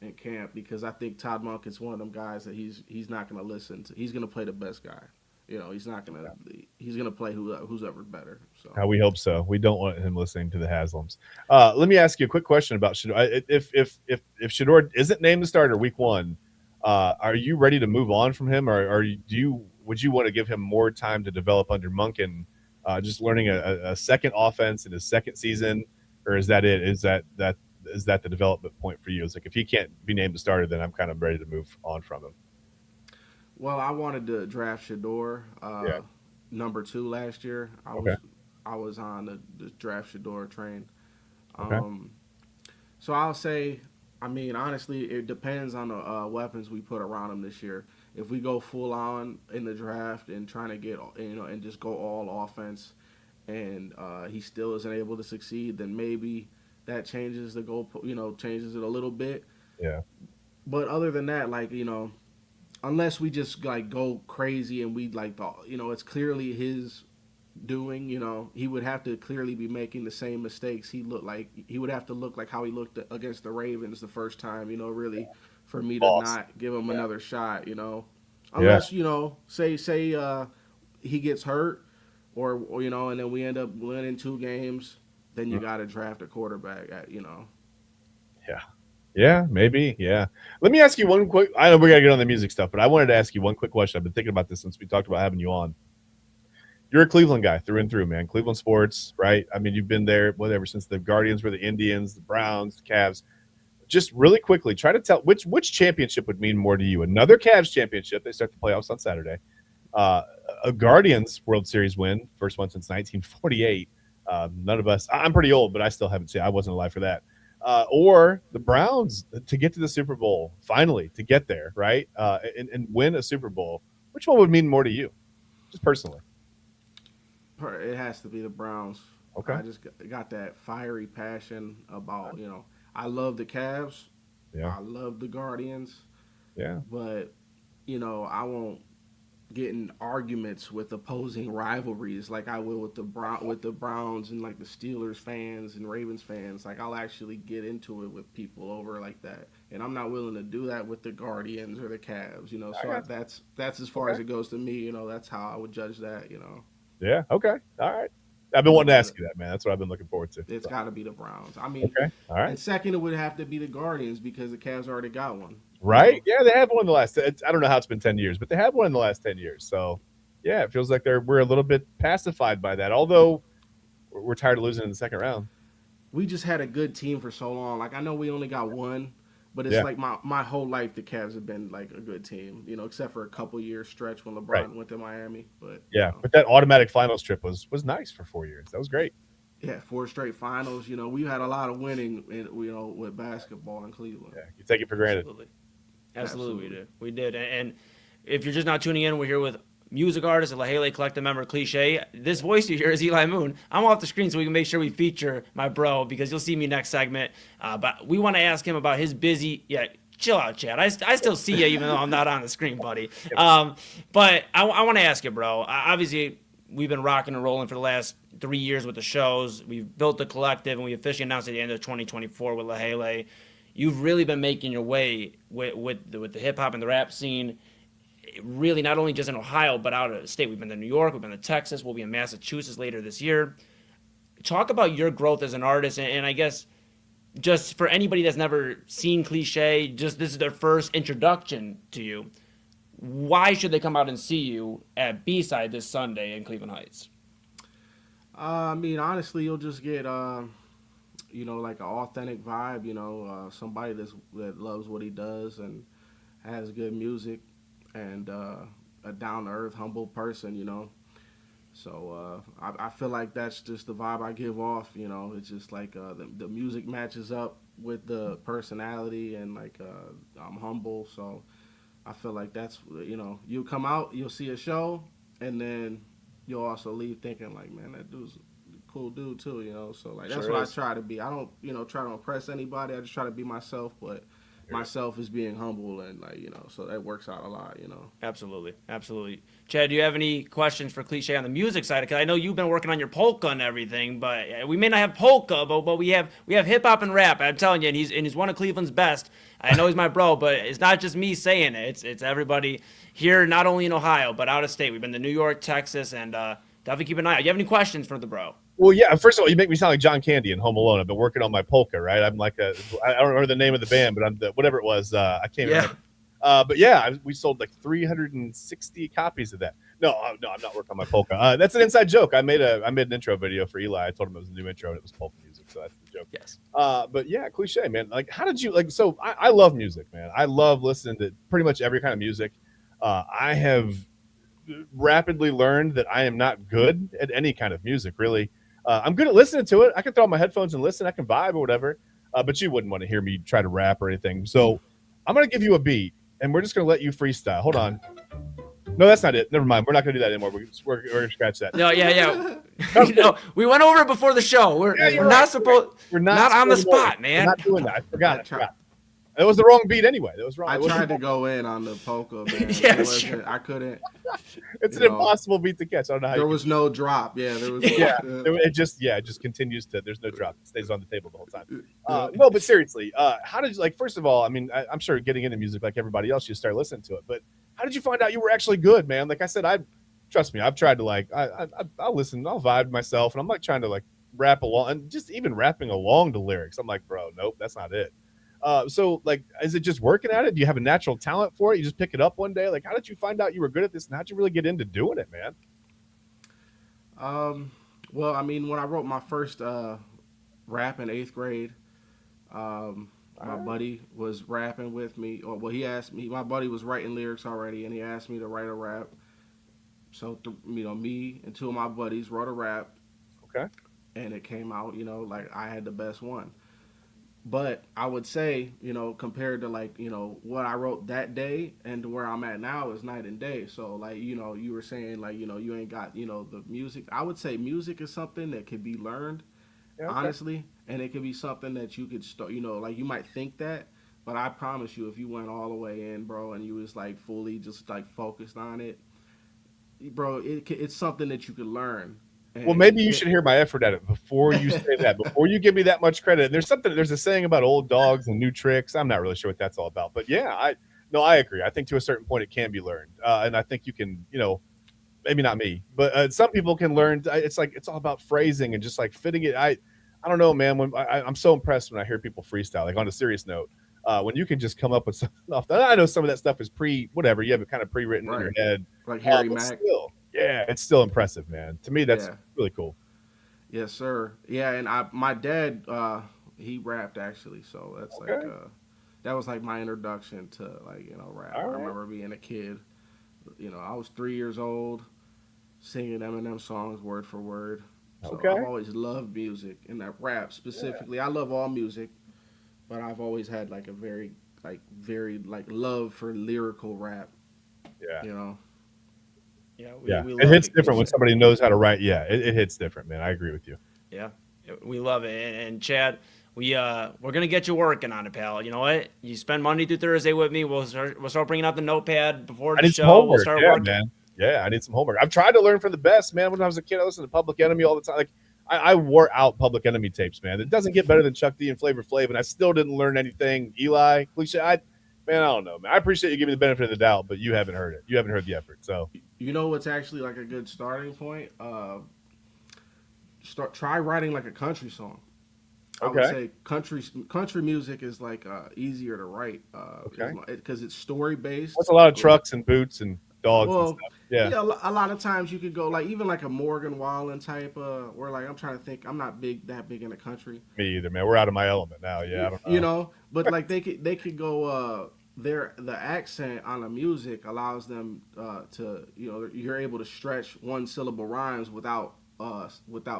in camp because I think Todd Monk is one of them guys that he's not going to listen to. He's going to play the best guy. He's not going to. He's going to play who's ever better. So we hope so. We don't want him listening to the Haslams. Let me ask you a quick question about Shador. If Shador isn't named the starter week 1, are you ready to move on from him, or would you want to give him more time to develop under Monken, just learning a second offense in his second season, or is that it? Is that the development point for you? It's like if he can't be named the starter, then I'm kind of ready to move on from him. Well, I wanted to draft Shador number 2 last year. I was on the draft Shador train. So I'll say, I mean, honestly, it depends on the weapons we put around him this year. If we go full on in the draft and trying to get, and just go all offense, and he still isn't able to succeed, then maybe that changes the goal, changes it a little bit. Yeah. But other than that, unless we just go crazy and we it's clearly his doing, he would have to clearly be making the same mistakes he would have to look like how he looked against the Ravens the first time, really for me to not give him another shot, unless, say he gets hurt or and then we end up winning 2 games, then you got to draft a quarterback Yeah, maybe. Yeah. Let me ask you one quick. I know we got to get on the music stuff, but I wanted to ask you one quick question. I've been thinking about this since we talked about having you on. You're a Cleveland guy through and through, man. Cleveland sports, right? I mean, you've been there ever since the Guardians were the Indians, the Browns, the Cavs. Just really quickly, try to tell which championship would mean more to you. Another Cavs championship. They start the playoffs on Saturday. A Guardians World Series win, first one since 1948. None of us. I'm pretty old, but I still haven't seen. I wasn't alive for that. Or the Browns to get to the Super Bowl, finally, to get there, right? And win a Super Bowl. Which one would mean more to you, just personally? It has to be the Browns. Okay. I just got that fiery passion about, I love the Cavs. Yeah. I love the Guardians. Yeah. But, I won't get in arguments with opposing rivalries like I will with the Browns and the Steelers fans and Ravens fans. I'll actually get into it with people over like that, and I'm not willing to do that with the Guardians or the Cavs. So that's as far as it goes to me. That's how I would judge that. Yeah. Okay. All right. I've been wanting to ask you that, man. That's what I've been looking forward to. It's got to be the Browns. I mean, okay. All right. And second, it would have to be the Guardians because the Cavs already got one. Right? Yeah, they have one in the last. I don't know how it's been 10 years, but they have one in the last 10 years. So, yeah, it feels like we're a little bit pacified by that. Although we're tired of losing in the second round. We just had a good team for so long. I know we only got one, but it's my whole life the Cavs have been a good team. Except for a couple years stretch when LeBron went to Miami. But but that automatic finals trip was nice for 4 years. That was great. Yeah, 4 straight finals. We had a lot of winning, with basketball in Cleveland. Yeah, you take it for granted. Absolutely. We did. And if you're just not tuning in, we're here with music artist and CLEChay collective member CLEChay. This voice you hear is Eli Moon. I'm off the screen so we can make sure we feature my bro because you'll see me next segment. But we want to ask him about his busy. Yeah, chill out, Chad. I still see you even though I'm not on the screen, buddy. But I want to ask you, bro. Obviously, we've been rocking and rolling for the last 3 years with the shows. We've built the collective, and we officially announced at the end of 2024 with CLEChay. You've really been making your way with the hip hop and the rap scene. Really, not only just in Ohio, but out of state. We've been to New York, we've been to Texas, we'll be in Massachusetts later this year. Talk about your growth as an artist, and I guess just for anybody that's never seen CLEChay, just this is their first introduction to you. Why should they come out and see you at B-Side this Sunday in Cleveland Heights? I mean, honestly, you'll just get an authentic vibe, somebody that loves what he does and has good music and a down-to-earth, humble person, So I feel like that's just the vibe I give off, It's just the music matches up with the personality and I'm humble, so I feel like that's, you come out, you'll see a show, and then you'll also leave thinking man, that dude's cool dude too, so that's what I try to be. I don't try to impress anybody. I just try to be myself, but myself is being humble and so that works out a lot. Absolutely Chad, do you have any questions for CLEChay on the music side? Because I know you've been working on your polka and everything, but we may not have polka, but we have hip hop and rap. I'm telling you, and he's one of Cleveland's best. I know he's my bro, but it's not just me saying it. It's everybody here, not only in Ohio but out of state. We've been to New York, Texas, and definitely keep an eye out. You have any questions for the bro? Well, yeah. First of all, you make me sound like John Candy in Home Alone. I've been working on my polka, right? I'm like I don't remember the name of the band, but I'm whatever it was. I can't remember. But yeah, we sold like 360 copies of that. No, I'm not working on my polka. That's an inside joke. I made an intro video for Eli. I told him it was a new intro and it was polka music, so that's the joke. Yes. But yeah, CLEChay, man. Like, how did you like? So I love music, man. I love listening to pretty much every kind of music. I have rapidly learned that I am not good at any kind of music, really. I'm good at listening to it. I can throw on my headphones and listen. I can vibe or whatever. But you wouldn't want to hear me try to rap or anything. So I'm gonna give you a beat. And we're just going to let you freestyle. Hold on. No, that's not it. Never mind. We're not going to do that anymore. We're going to scratch that. No, yeah. No, we went over it before the show. We're not supposed. We're not on the spot, man. We're not doing that. I forgot. That was the wrong beat anyway. That was wrong. I tried to go in on the polka, man. Yeah, I couldn't. It's an impossible beat to catch. I don't know how. There was no drop. Yeah, there was. It just continues to. There's no drop. It stays on the table the whole time. No, but seriously, how did you like? First of all, I mean, I'm sure getting into music like everybody else, you start listening to it. But how did you find out you were actually good, man? Like I said, trust me. I've tried to like. I'll listen. I'll vibe myself, and I'm like trying to like rap along, and just even rapping along the lyrics. I'm like, bro, nope, that's not it. So like, is it just working at it? Do you have a natural talent for it? You just pick it up one day? Like, how did you find out you were good at this? And how'd you really get into doing it, man? Well, I mean, when I wrote my first rap in 8th grade, my buddy was rapping with me. Well, he asked me. My buddy was writing lyrics already, and he asked me to write a rap. So me and 2 of my buddies wrote a rap. Okay. And it came out, like I had the best one. But I would say, compared to like, what I wrote that day and to where I'm at now is night and day. So like, you were saying like, you ain't got, the music. I would say music is something that could be learned, honestly. And it could be something that you could start, like you might think that, but I promise you, if you went all the way in, bro, and you was like fully just like focused on it, bro, it's something that you could learn. Well, maybe you should hear my effort at it before you say that, before you give me that much credit. There's a saying about old dogs and new tricks. I'm not really sure what that's all about, but yeah, I agree. I think to a certain point it can be learned. And I think you can, maybe not me, but some people can learn. It's like, it's all about phrasing and just like fitting it. I don't know, man. When I'm so impressed when I hear people freestyle, like on a serious note, when you can just come up with stuff. I know some of that stuff is whatever. You have it kind of pre-written in your head. Like Harry Mack. Yeah, it's still impressive, man. To me, that's really cool. Yes, sir. Yeah, and my dad, he rapped actually, so that's like that was like my introduction to like rap. I remember being a kid. I was 3 years old, singing Eminem songs word for word. So I've always loved music and that rap specifically. Yeah. I love all music, but I've always had like a very love for lyrical rap. Yeah. Yeah, it hits different when somebody knows how to write. Yeah, it hits different, man. I agree with you. Yeah, we love it. And Chad, we're gonna get you working on it, pal. You know what? You spend Monday through Thursday with me. We'll start bringing out the notepad before the show. We'll start working. Man. Yeah, I need some homework. I've tried to learn from the best, man. When I was a kid, I listened to Public Enemy all the time. Like I wore out Public Enemy tapes, man. It doesn't get better than Chuck D and Flavor Flav, and I still didn't learn anything. Eli, CLEChay, man, I don't know, man. I appreciate you giving me the benefit of the doubt, but you haven't heard it. You haven't heard the effort. So you know what's actually like a good starting point? Try writing like a country song. I would say country music is like easier to write because it's story based. That's a lot of trucks and boots and dogs and stuff. Yeah, a lot of times you could go like even like a Morgan Wallen type where like I'm trying to think, I'm not that big in the country. Me either, man. We're out of my element now. Yeah, I don't know. But like they could go the accent on the music allows them to you're able to stretch one syllable rhymes without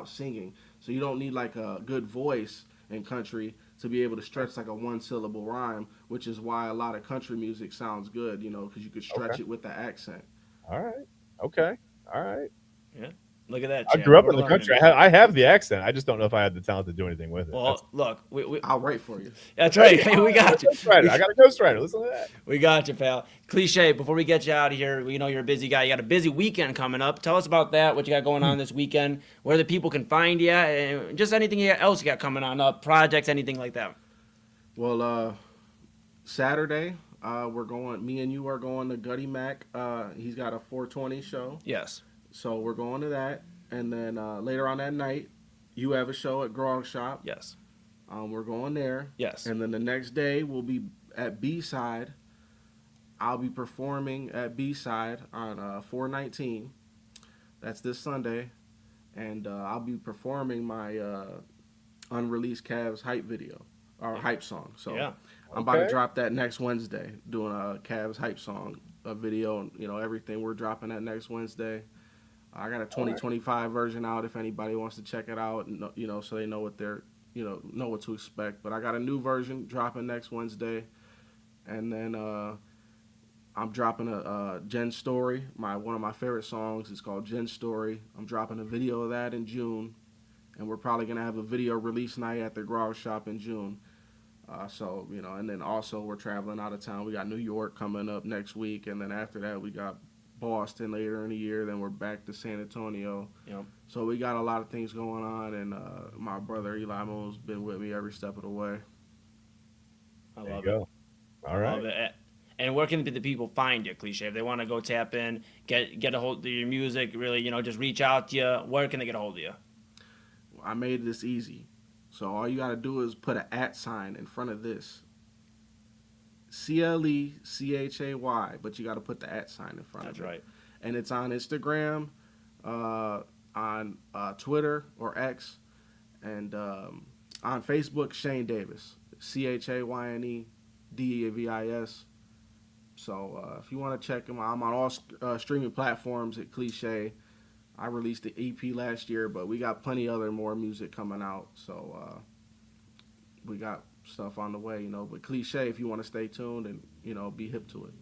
singing. So you don't need like a good voice in country to be able to stretch like a one syllable rhyme, which is why a lot of country music sounds good, because you could stretch it with the accent. All right. Okay. All right. Yeah. Look at that. I Chad. grew up We're in the learning. country. I have the accent. I just don't know if I had the talent to do anything with it. Well, look, I'll write for you. that's right. Hey, we got you. I got a ghostwriter. Listen to that. We got you, pal. CLEChay, before we get you out of here, we know you're a busy guy. You got a busy weekend coming up. Tell us about that, what you got going on this weekend, where the people can find you, and just anything else you got coming on up, projects, anything like that. Well, Saturday, me and you are going to Gutty Mac. He's got a 420 show. Yes. So we're going to that. And then later on that night, you have a show at Grog Shop. Yes. We're going there. Yes. And then the next day, we'll be at B-Side. I'll be performing at B-Side on 4/19. That's this Sunday. And I'll be performing my unreleased Cavs hype video, or hype song. So Yeah. I'm about to drop that next Wednesday, doing a Cavs hype song, a video, and everything. We're dropping that next Wednesday. I got a 2025 version out if anybody wants to check it out, so they know what know what to expect. But I got a new version dropping next Wednesday, and then I'm dropping a Jen Story, one of my favorite songs. It's called Jen Story. I'm dropping a video of that in June, and we're probably gonna have a video release night at the Grog Shop in June. And then also we're traveling out of town. We got New York coming up next week, and then after that we got Boston later in the year. Then we're back to San Antonio. Yep. So we got a lot of things going on, and my brother Eli Mo's been with me every step of the way. I There love you it. go. All right. Love it. And where can the people find you, CLEChay? If they want to go tap in, get a hold of your music, really, just reach out to you, where can they get a hold of you? I made this easy. So all you got to do is put an @ sign in front of this. CLEChay, but you got to put the @ sign in front That's of it. right. And it's on Instagram, on Twitter or X, and on Facebook, Shane Davis. CHAYNEDAVIS. So if you want to check him, I'm on all streaming platforms at CLEChay. I released the EP last year, but we got plenty more music coming out. So we got stuff on the way, But CLEChay, if you want to stay tuned and be hip to it.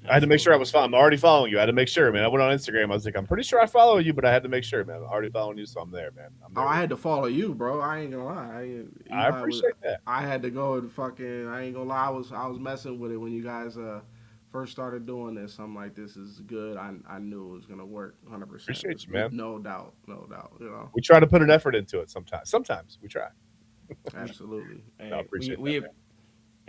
I had to make sure I was following. I'm already following you. I had to make sure, man. I went on Instagram. I was like, I'm pretty sure I follow you, but I had to make sure, man. I'm already following you, so I'm there, man. I had to follow you, bro. I ain't gonna lie. I appreciate that. I had to go and I ain't gonna lie. I was messing with it when you guys first started doing this. I'm like, this is good. I knew it was gonna work 100%. Appreciate you, man. No doubt. We try to put an effort into it sometimes. Sometimes we try. Absolutely. Hey, I appreciate that.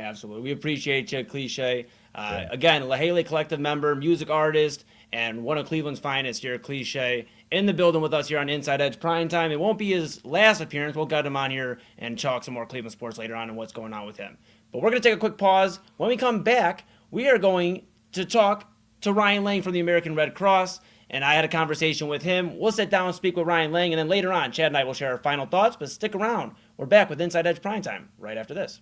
Absolutely. We appreciate you, CLEChay. Again, CLEChay Collective member, music artist, and one of Cleveland's finest here, CLEChay, in the building with us here on Inside Edge Primetime. It won't be his last appearance. We'll get him on here and talk some more Cleveland sports later on and what's going on with him. But we're going to take a quick pause. When we come back, we are going to talk to Ryan Lang from the American Red Cross, and I had a conversation with him. We'll sit down and speak with Ryan Lang, and then later on, Chad and I will share our final thoughts, but stick around. We're back with Inside Edge Primetime right after this.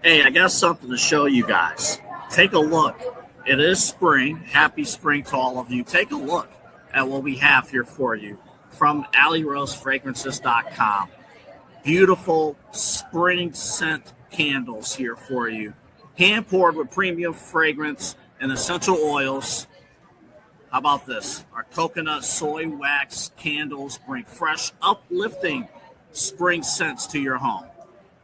Hey, I got something to show you guys. Take a look. It is spring. Happy spring to all of you. Take a look at what we have here for you from AlleyRoseFragrances.com. Beautiful spring scent candles here for you. Hand poured with premium fragrance and essential oils. How about this? Our coconut soy wax candles bring fresh, uplifting spring scents to your home.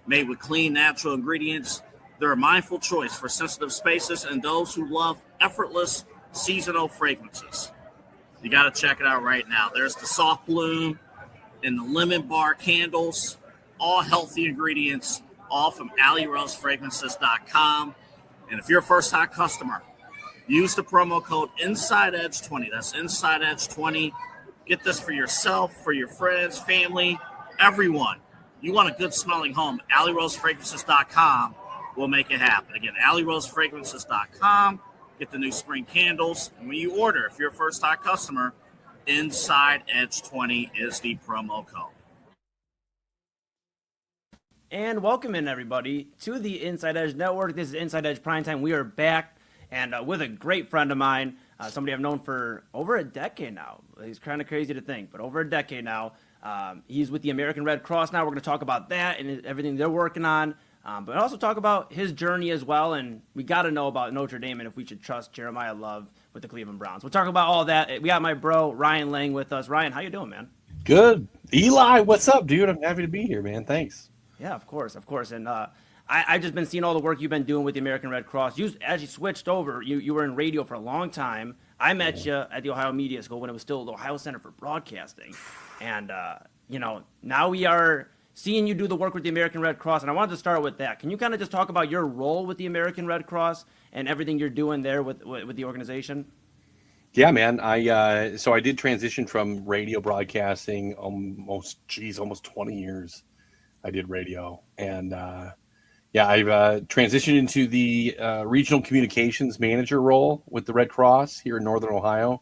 Made with clean, natural ingredients, they're a mindful choice for sensitive spaces and those who love effortless seasonal fragrances. You got to check it out right now. There's the soft bloom and the lemon bar candles, all healthy ingredients, all from AlleyRoseFragrances.com. And if you're a first-time customer, use the promo code InsideEdge20. That's InsideEdge20. Get this for yourself, for your friends, family, everyone. You want a good smelling home, AlleyRoseFragrances.com will make it happen. Again, AlleyRoseFragrances.com. Get the new spring candles. And when you order, if you're a first-time customer, InsideEdge20 is the promo code. And welcome in, everybody, to the Inside Edge Network. This is Inside Edge Primetime. We are back, and with a great friend of mine, somebody I've known for over a decade now. He's kind of crazy to think, but over a decade now. He's with the American Red Cross now. We're going to talk about that and everything they're working on, but also talk about his journey as well. And we got to know about Notre Dame and if we should trust Jeremiah Love with the Cleveland Browns. We'll talk about all that. We got my bro, Ryan Lang, with us. Ryan, how you doing, man? Good. Eli, what's up, dude? I'm happy to be here, man. Thanks. Yeah, of course. And I've just been seeing all the work you've been doing with the American Red Cross. As you switched over, you were in radio for a long time. I met you at the Ohio Media School when it was still the Ohio Center for Broadcasting. And, now we are seeing you do the work with the American Red Cross, and I wanted to start with that. Can you kind of just talk about your role with the American Red Cross and everything you're doing there with the organization? Yeah, man. I did transition from radio broadcasting almost 20 years. I did radio. And, I've transitioned into the regional communications manager role with the Red Cross here in Northern Ohio.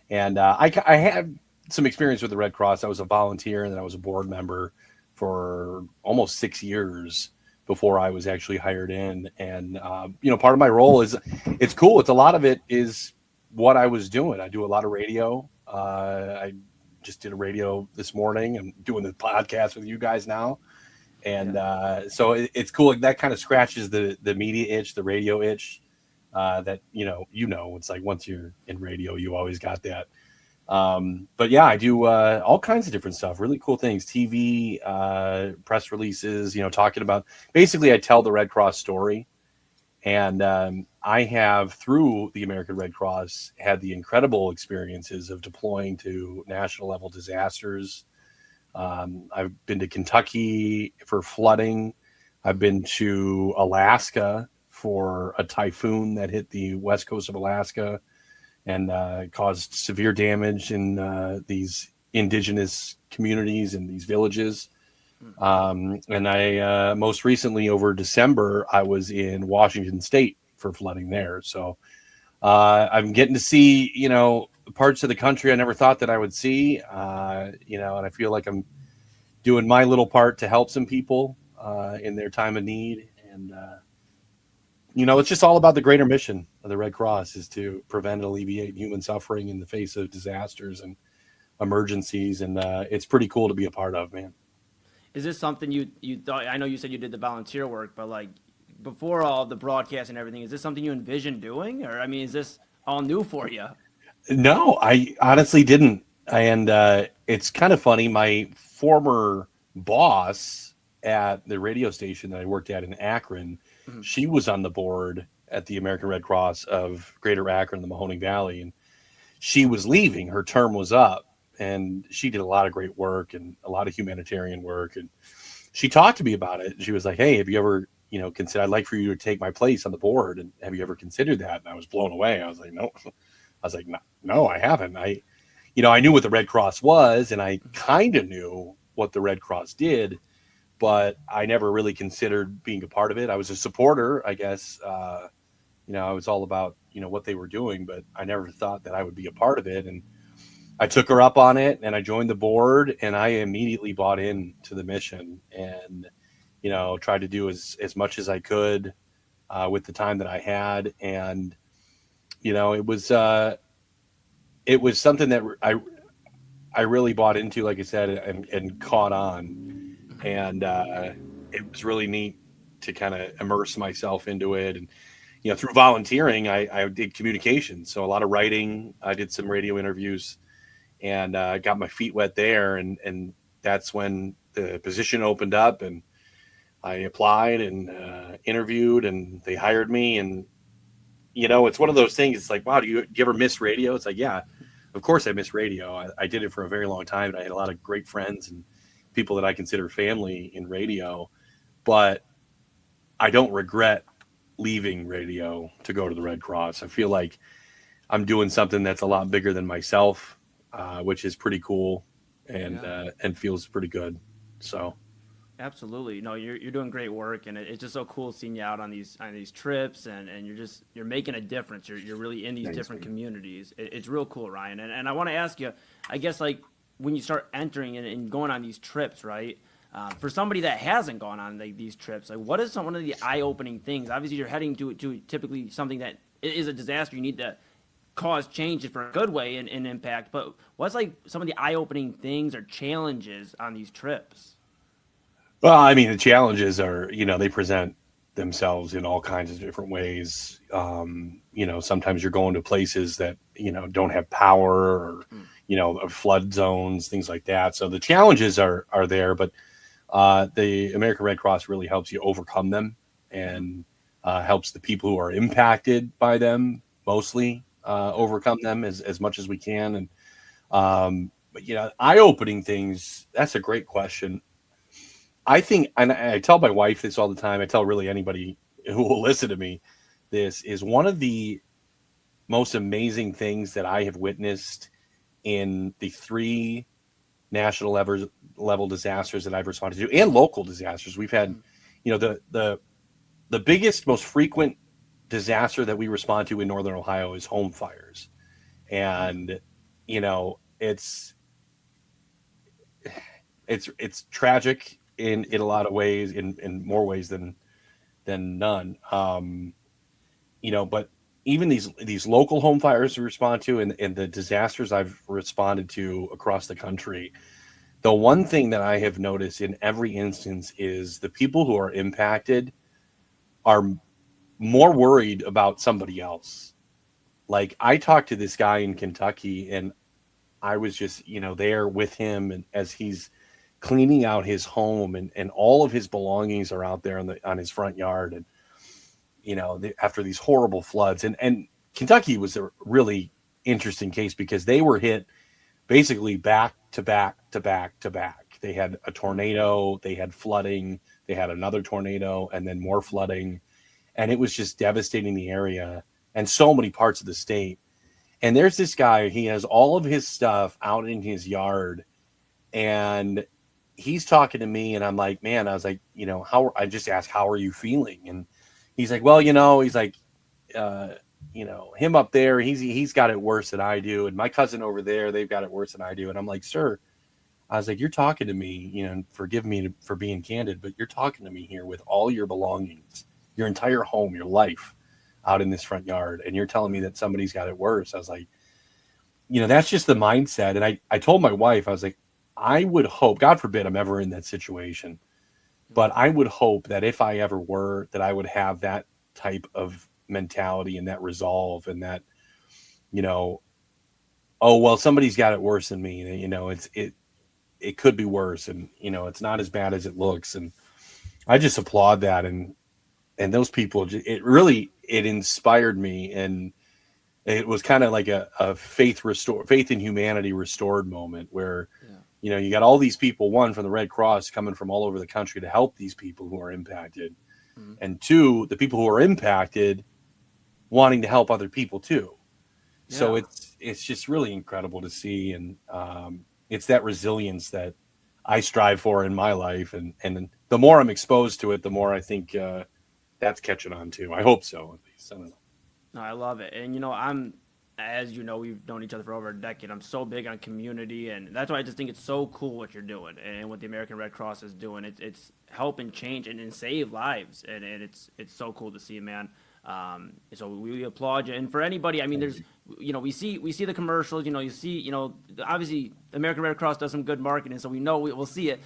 And I had some experience with the Red Cross. I was a volunteer and then I was a board member for almost 6 years before I was actually hired in. And, part of my role is, it's cool. A lot of it is what I was doing. I do a lot of radio. I just did a radio this morning. I'm doing the podcast with you guys now. And so it's cool. That kind of scratches the media itch, the radio itch that, it's like once you're in radio, you always got that. But yeah, I do all kinds of different stuff, really cool things, TV, press releases, talking about, basically I tell the Red Cross story. And I have, through the American Red Cross, had the incredible experiences of deploying to national level disasters. I've been to Kentucky for flooding. I've been to Alaska for a typhoon that hit the west coast of Alaska and caused severe damage in these indigenous communities and these villages. And I most recently, over December, I was in Washington State for flooding there. So I'm getting to see, parts of the country I never thought that I would see, and I feel like I'm doing my little part to help some people in their time of need. And, it's just all about the greater mission of the Red Cross is to prevent and alleviate human suffering in the face of disasters and emergencies. And it's pretty cool to be a part of, man. Is this something you thought? I know you said you did the volunteer work, but like before all the broadcast and everything, is this something you envisioned doing? Or, is this all new for you? No, I honestly didn't. And it's kind of funny. My former boss at the radio station that I worked at in Akron, she was on the board at the American Red Cross of Greater Akron, the Mahoning Valley. And she was leaving. Her term was up. And she did a lot of great work and a lot of humanitarian work. And she talked to me about it. She was like, hey, have you ever, considered, I'd like for you to take my place on the board. And have you ever considered that? And I was blown away. I was like, no. I was like, no, I haven't. I knew what the Red Cross was, and I kind of knew what the Red Cross did, but I never really considered being a part of it. I was a supporter, I guess. I was all about, what they were doing, but I never thought that I would be a part of it. And I took her up on it and I joined the board and I immediately bought in to the mission. And, tried to do as much as I could with the time that I had. And, it was something that I really bought into, like I said, and caught on. And it was really neat to kind of immerse myself into it. And, through volunteering, I did communications. So a lot of writing. I did some radio interviews and got my feet wet there. And that's when the position opened up and I applied and interviewed and they hired me. And, it's one of those things. It's like, wow, do you ever miss radio? It's like, yeah, of course I miss radio. I did it for a very long time. And I had a lot of great friends and people that I consider family in radio, but I don't regret leaving radio to go to the Red Cross. I feel like I'm doing something that's a lot bigger than myself, which is pretty cool and feels pretty good. So. Absolutely. No, you're doing great work, and it's just so cool seeing you out on these trips, and you're making a difference. You're really in these different communities. It's real cool, Ryan. And I want to ask you, I guess, like when you start entering and going on these trips, right? For somebody that hasn't gone on these trips, like what is one of the eye-opening things? Obviously, you're heading to typically something that is a disaster. You need to cause change for a good way and impact. But what's like some of the eye-opening things or challenges on these trips? Well, I mean, the challenges are, they present themselves in all kinds of different ways. Sometimes you're going to places that, don't have power or, flood zones, things like that. So the challenges are there, but the American Red Cross really helps you overcome them and helps the people who are impacted by them mostly overcome them as much as we can. And, but, eye-opening things, that's a great question. I think, and I tell my wife this all the time, I tell really anybody who will listen to me, this is one of the most amazing things that I have witnessed in the 3 national level disasters that I've responded to and local disasters. We've had, the biggest, most frequent disaster that we respond to in Northern Ohio is home fires. And, it's tragic in a lot of ways, in more ways than none. But even these local home fires we respond to and the disasters I've responded to across the country, the one thing that I have noticed in every instance is the people who are impacted are more worried about somebody else. Like I talked to this guy in Kentucky and I was just, there with him and as he's cleaning out his home and all of his belongings are out there on his front yard. And, after these horrible floods and Kentucky was a really interesting case because they were hit basically back to back to back to back. They had a tornado, they had flooding, they had another tornado and then more flooding. And it was just devastating the area and so many parts of the state. And there's this guy, he has all of his stuff out in his yard and he's talking to me and I'm like, man, I was like, I just asked, how are you feeling? And he's like, well, he's like, him up there, he's got it worse than I do. And my cousin over there, they've got it worse than I do. And I'm like, sir, I was like, you're talking to me, forgive me for being candid, but you're talking to me here with all your belongings, your entire home, your life out in this front yard. And you're telling me that somebody's got it worse. I was like, that's just the mindset. And I told my wife, I was like, I would hope, God forbid I'm ever in that situation, but I would hope that if I ever were, that I would have that type of mentality and that resolve and that, oh, well, somebody's got it worse than me. It could be worse. And, it's not as bad as it looks. And I just applaud that. And those people, it inspired me. And it was kind of like a faith in humanity restored moment where, you got all these people, one from the Red Cross coming from all over the country to help these people who are impacted. Mm-hmm. And 2, the people who are impacted wanting to help other people too. Yeah. So it's just really incredible to see. And it's that resilience that I strive for in my life. And the more I'm exposed to it, the more I think that's catching on too. I hope so, at least. I don't know. No, I love it. And, I'm as you know, we've known each other for over a decade. I'm so big on community, and that's why I just think it's so cool what you're doing and what the American Red Cross is doing. It's helping change and save lives, and it's so cool to see, man. So we applaud you. And for anybody, I mean, there's, we see the commercials, you see, obviously American Red Cross does some good marketing, so we know we'll see it.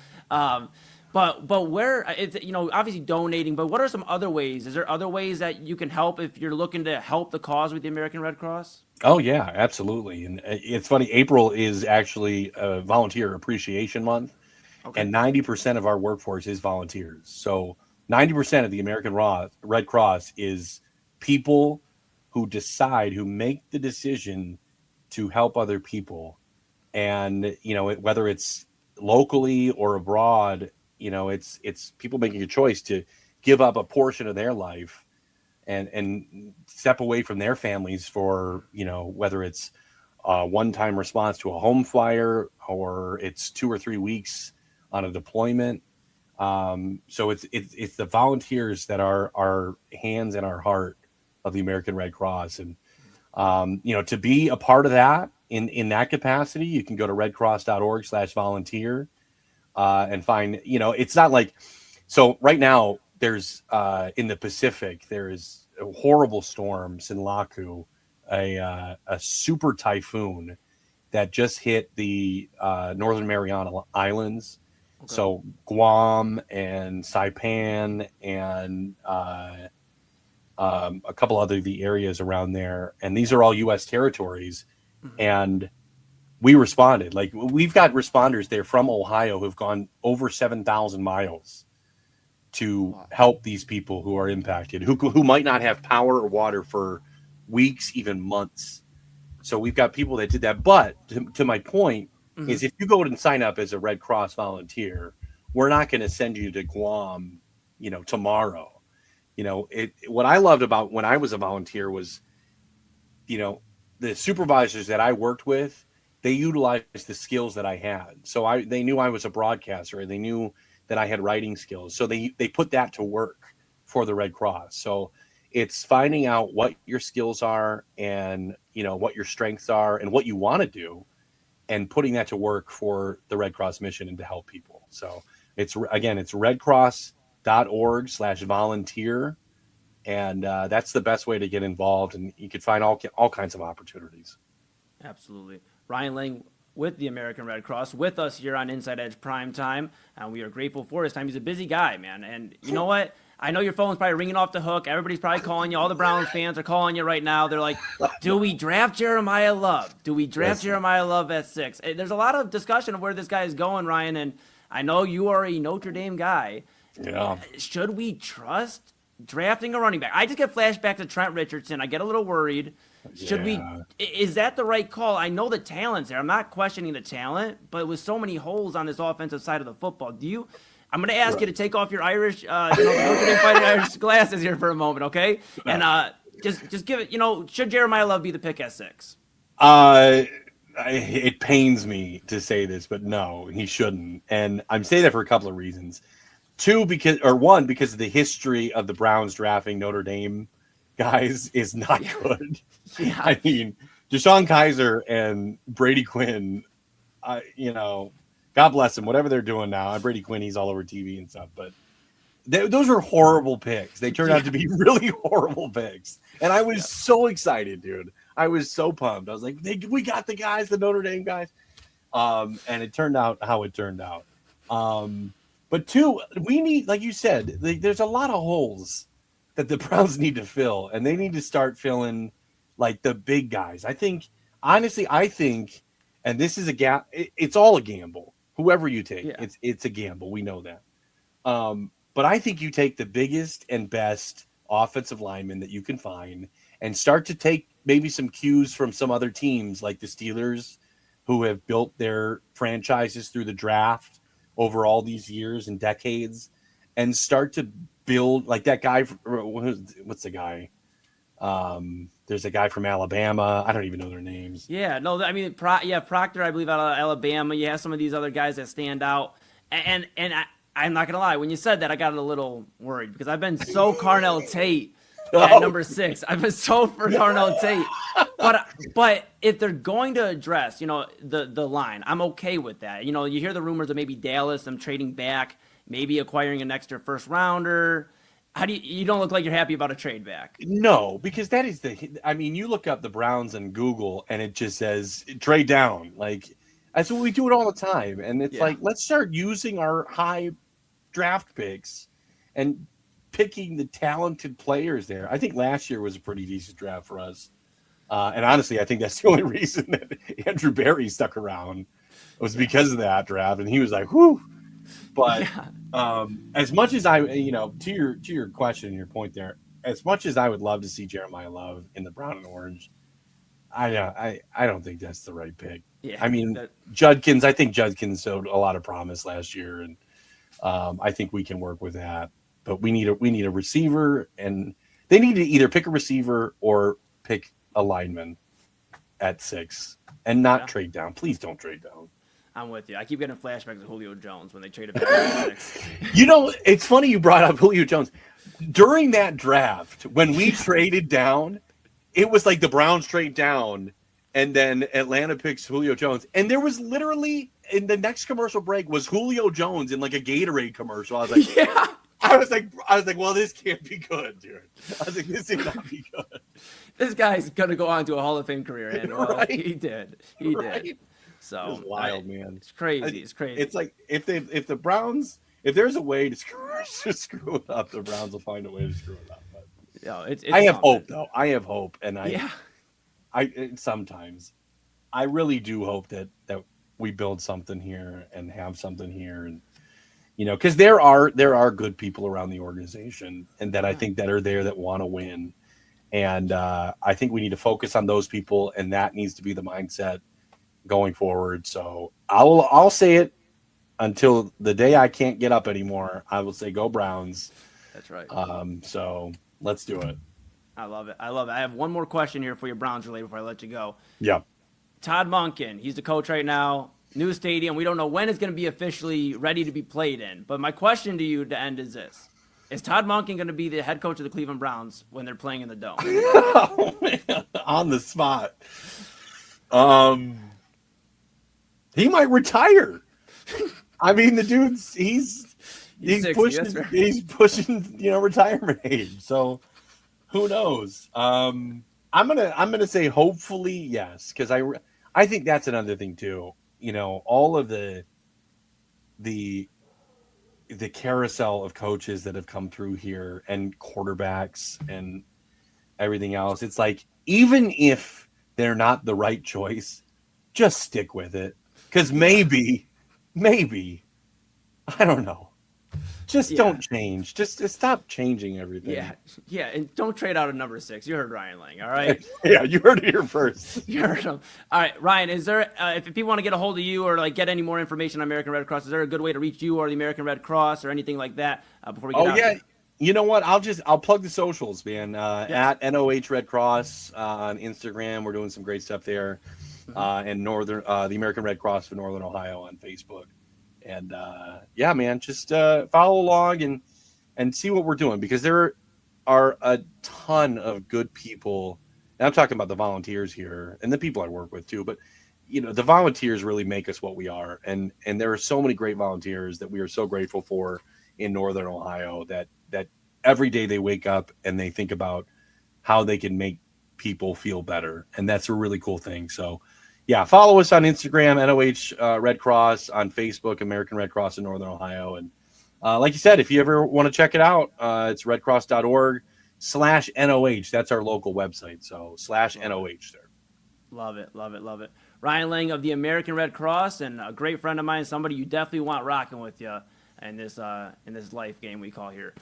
But where it's, obviously donating, but what are some other ways? Is there other ways that you can help if you're looking to help the cause with the American Red Cross? Oh yeah, absolutely. And it's funny, April is actually a volunteer appreciation month. Okay. And 90% of our workforce is volunteers. So 90% of the American Red Cross is people who make the decision to help other people. And, whether it's locally or abroad, it's people making a choice to give up a portion of their life and step away from their families for, whether it's a one-time response to a home fire or it's 2 or 3 weeks on a deployment. So it's the volunteers that are our hands and our heart of the American Red Cross. And, to be a part of that in that capacity, you can go to redcross.org/volunteer and find, it's not like, so right now there's in the Pacific, there is a horrible storm, Sinlaku, a super typhoon that just hit the Northern Mariana Islands. Okay. So Guam and Saipan and a couple other the areas around there, and these are all U.S. territories. Mm-hmm. And we responded. Like, we've got responders there from Ohio who've gone over 7,000 miles to help these people who are impacted, who might not have power or water for weeks, even months. So we've got people that did that. But to my point, mm-hmm. is if you go and sign up as a Red Cross volunteer, we're not going to send you to Guam, tomorrow. What I loved about when I was a volunteer was, the supervisors that I worked with, they utilized the skills that I had. So they knew I was a broadcaster, and they knew that I had writing skills. So they put that to work for the Red Cross. So it's finding out what your skills are and, what your strengths are and what you want to do, and putting that to work for the Red Cross mission and to help people. So it's redcross.org/volunteer. And that's the best way to get involved. And you can find all kinds of opportunities. Absolutely. Ryan Lang with the American Red Cross with us here on Inside Edge Primetime. And we are grateful for his time. He's a busy guy, man. And you know what? I know your phone's probably ringing off the hook. Everybody's probably calling you. All the Browns fans are calling you right now. They're like, do we draft Jeremiah Love? Do we draft Jeremiah Love at 6? There's a lot of discussion of where this guy is going, Ryan. And I know you are a Notre Dame guy. Yeah. Should we trust drafting a running back? I just get flashback to Trent Richardson. I get a little worried. Is that the right call? I know the talent's there. I'm not questioning the talent, but with so many holes on this offensive side of the football, I'm going to ask you to take off your Irish, Notre Dame Fighting Irish glasses here for a moment, okay? And just give it, should Jeremiah Love be the pick at 6? It pains me to say this, but no, he shouldn't. And I'm saying that for a couple of reasons. One, because the history of the Browns drafting Notre Dame guys is not good. Yeah. I mean, Deshaun Kaiser and Brady Quinn, God bless them, whatever they're doing now. Brady Quinn, he's all over TV and stuff, but those were horrible picks. They turned out to be really horrible picks. And I was so excited, dude. I was so pumped. I was like, we got the guys, the Notre Dame guys. And it turned out how it turned out. But two, we need, like you said, there's a lot of holes that the Browns need to fill, and they need to start filling like the big guys. Honestly, and this is it's all a gamble. Whoever you take, it's a gamble. We know that. But I think you take the biggest and best offensive linemen that you can find and start to take maybe some cues from some other teams like the Steelers, who have built their franchises through the draft over all these years and decades, and start to build like that guy. What's the guy? There's a guy from Alabama. I don't even know their names. Yeah, no, I mean, Proctor, I believe, out of Alabama. You have some of these other guys that stand out. And I'm not going to lie. When you said that, I got a little worried because I've been so Carnell Tate at number 6. I've been sold for Darnell Tate. But if they're going to address, the line, I'm okay with that. You hear the rumors of maybe Dallas, them trading back, maybe acquiring an extra first rounder. How do you don't look like you're happy about a trade back? No, because that is you look up the Browns on Google and it just says trade down. Like, that's what we do it all the time. And it's like, let's start using our high draft picks and picking the talented players there. I think last year was a pretty decent draft for us. And honestly, I think that's the only reason that Andrew Berry stuck around was because of that draft. And he was like, whew. But as much as to your question and your point there, as much as I would love to see Jeremiah Love in the brown and orange, I don't think that's the right pick. Yeah, I think Judkins showed a lot of promise last year, and I think we can work with that. But we need a receiver, and they need to either pick a receiver or pick a lineman at 6 and not trade down. Please don't trade down. I'm with you. I keep getting flashbacks of Julio Jones when they traded back to 6. It's funny you brought up Julio Jones. During that draft, when we traded down, it was like the Browns trade down, and then Atlanta picks Julio Jones. And there was literally, in the next commercial break, was Julio Jones in like a Gatorade commercial. I was like, yeah. I was like, well, this can't be good, dude. I was like, this cannot be good. This guy's gonna go on to a Hall of Fame career, and right. he did. So it was wild, man. It's crazy. It's crazy. It's like if the Browns, if there's a way to screw it up, the Browns will find a way to screw it up. But it's I have hope, though. I have hope, and I sometimes I really do hope that we build something here and have something here, and because there are good people around the organization, and that I think that are there that want to win, and I think we need to focus on those people, and that needs to be the mindset going forward. So I'll say it until the day I can't get up anymore. I will say go Browns. That's right. So let's do it. I love it. I have one more question here for your Browns related before I let you go. Yeah. Todd Monken, he's the coach right now. New stadium. We don't know when it's going to be officially ready to be played in. But my question to you to end is this. Is Todd Monken going to be the head coach of the Cleveland Browns when they're playing in the Dome? Oh, man. On the spot. He might retire. I mean, the dude's he's 60, pushing retirement age. So who knows? I'm gonna say hopefully yes, because I think that's another thing too. All of the carousel of coaches that have come through here and quarterbacks and everything else. It's like, even if they're not the right choice, just stick with it. Because maybe, I don't know. Just don't change. Just stop changing everything. Yeah, and don't trade out a number 6. You heard Ryan Lang, all right? Yeah, you heard it here first. You heard him. All right, Ryan, is there, if people want to get a hold of you or get any more information on American Red Cross, is there a good way to reach you or the American Red Cross or anything like that before we get out? Oh, yeah. You know what? I'll plug the socials, man. At NOH Red Cross on Instagram. We're doing some great stuff there. And the American Red Cross for Northern Ohio on Facebook. And man, just follow along and see what we're doing, because there are a ton of good people. And I'm talking about the volunteers here and the people I work with too. But the volunteers really make us what we are, and there are so many great volunteers that we are so grateful for in Northern Ohio that every day they wake up and they think about how they can make people feel better, and that's a really cool thing. So. Yeah, follow us on Instagram, NOH Red Cross, on Facebook, American Red Cross in Northern Ohio. And like you said, if you ever want to check it out, it's redcross.org/NOH. That's our local website. So /NOH there. Love it. Ryan Lang of the American Red Cross, and a great friend of mine, somebody you definitely want rocking with you in this life game we call here.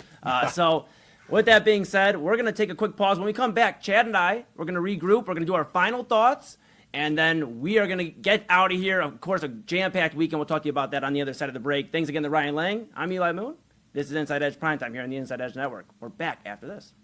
So with that being said, we're going to take a quick pause. When we come back, Chad and I, we're going to regroup. We're going to do our final thoughts. And then we are going to get out of here. Of course, a jam-packed weekend. We'll talk to you about that on the other side of the break. Thanks again to Ryan Lang. I'm Eli Moon. This is Inside Edge Primetime here on the Inside Edge Network. We're back after this.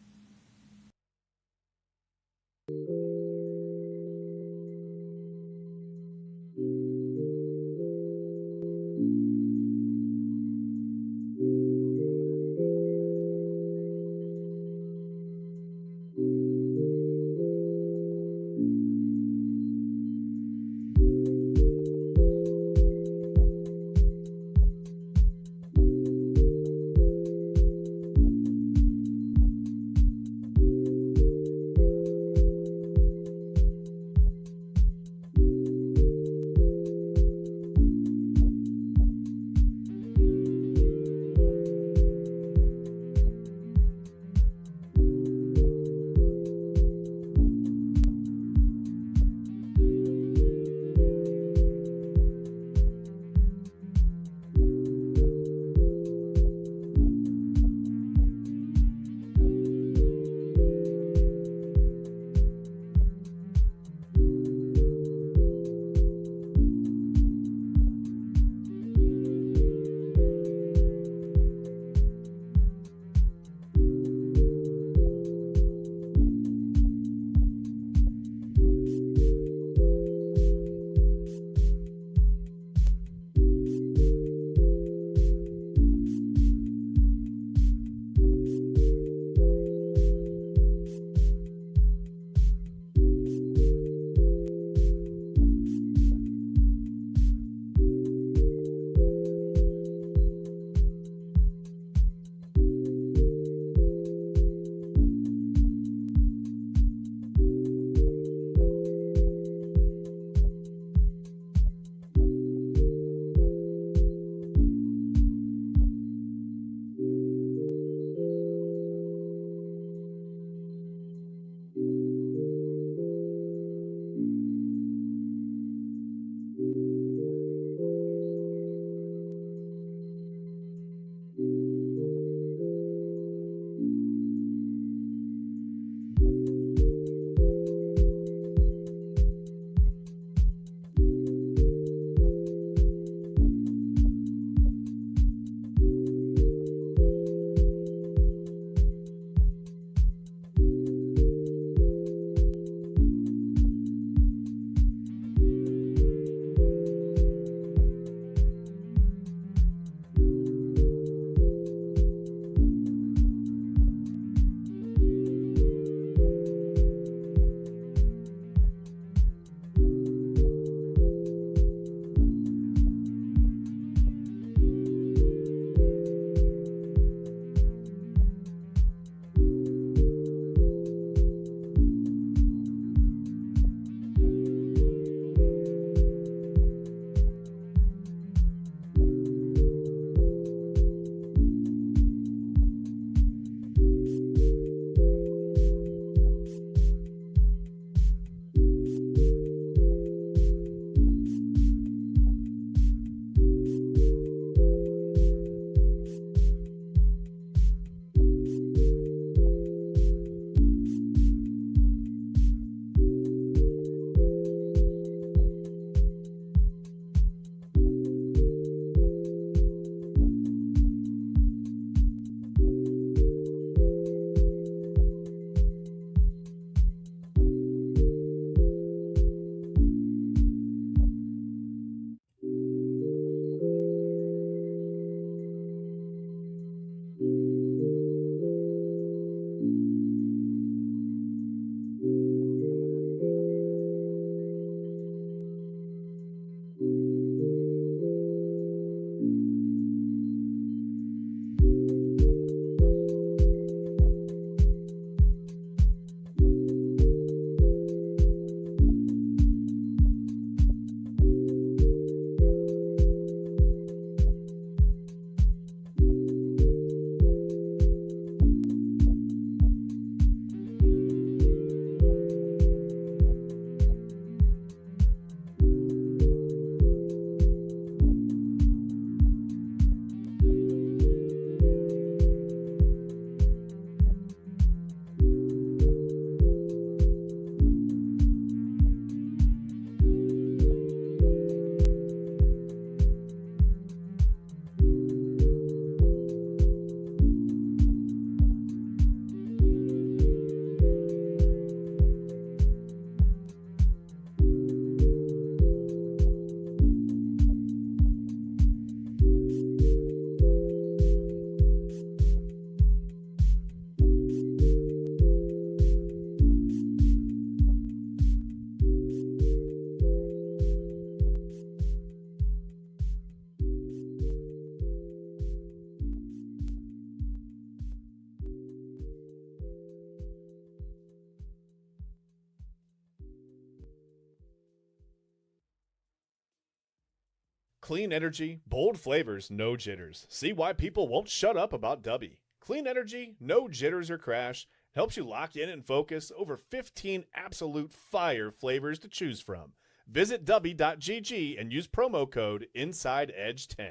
Clean energy, bold flavors, no jitters. See why people won't shut up about Dubby. Clean energy, no jitters or crash. Helps you lock in and focus. Over 15 absolute fire flavors to choose from. Visit Dubby.gg and use promo code InsideEdge10.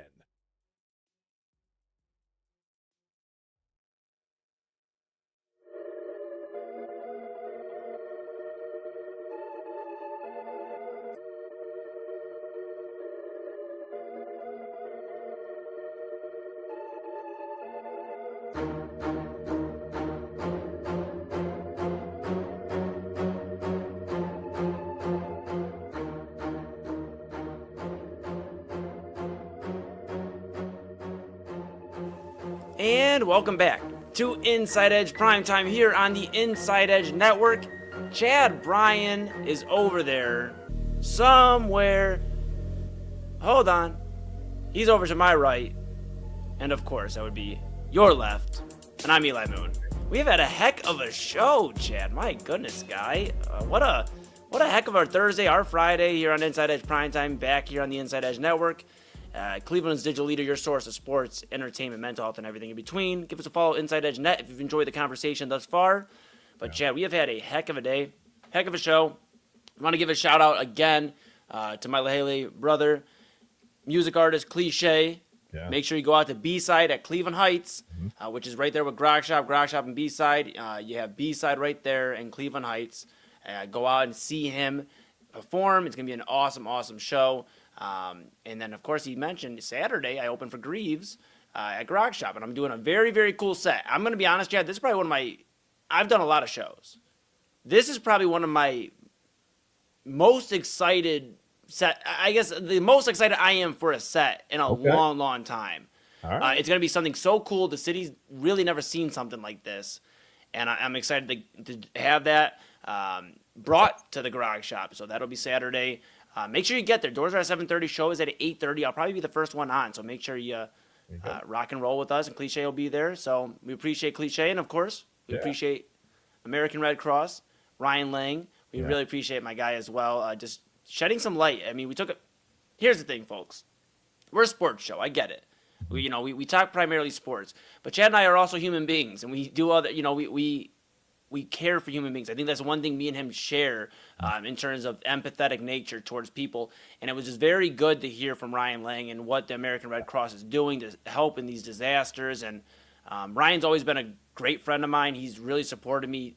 And welcome back to Inside Edge Primetime here on the Inside Edge Network. Chad Bryan is over there somewhere. Hold on. He's over to my right. And of course, that would be your left. And I'm Eli Moon. We've had a heck of a show, Chad. My goodness, guy. What a heck of our Thursday, our Friday here on Inside Edge Primetime, back here on the Inside Edge Network. Cleveland's digital leader, your source of sports, entertainment, mental health, and everything in between. Give us a follow, Inside Edge Net, if you've enjoyed the conversation thus far. But, Chad, we have had a heck of a day, heck of a show. I want to give a shout-out again to my Chèile brother, music artist CLEChay. Yeah. Make sure you go out to B-Side at Cleveland Heights, which is right there with Grog Shop and B-Side. You have B-Side right there in Cleveland Heights. Go out and see him perform. It's going to be an awesome, awesome show. And then, of course, he mentioned Saturday I opened for Greaves at Grog Shop, and I'm doing a very, very cool set. I'm going to be honest, Chad, this is probably one of my – I've done a lot of shows. This is probably one of my most excited set – I guess the most excited I am for a set in a long, long time. All right. It's going to be something so cool. The city's really never seen something like this, and I'm excited to have that brought to the Grog Shop. So that'll be Saturday. Make sure you get there. Doors are at 7:30. Show is at 8:30. I'll probably be the first one on, so make sure you rock and roll with us, and CLEChay will be there. So we appreciate CLEChay, and, of course, we appreciate American Red Cross, Ryan Lang. We really appreciate my guy as well, just shedding some light. I mean, here's the thing, folks. We're a sports show. I get it. We talk primarily sports, but Chad and I are also human beings, and we do other, we care for human beings. I think that's one thing me and him share in terms of empathetic nature towards people. And it was just very good to hear from Ryan Lang and what the American Red Cross is doing to help in these disasters. And Ryan's always been a great friend of mine. He's really supported me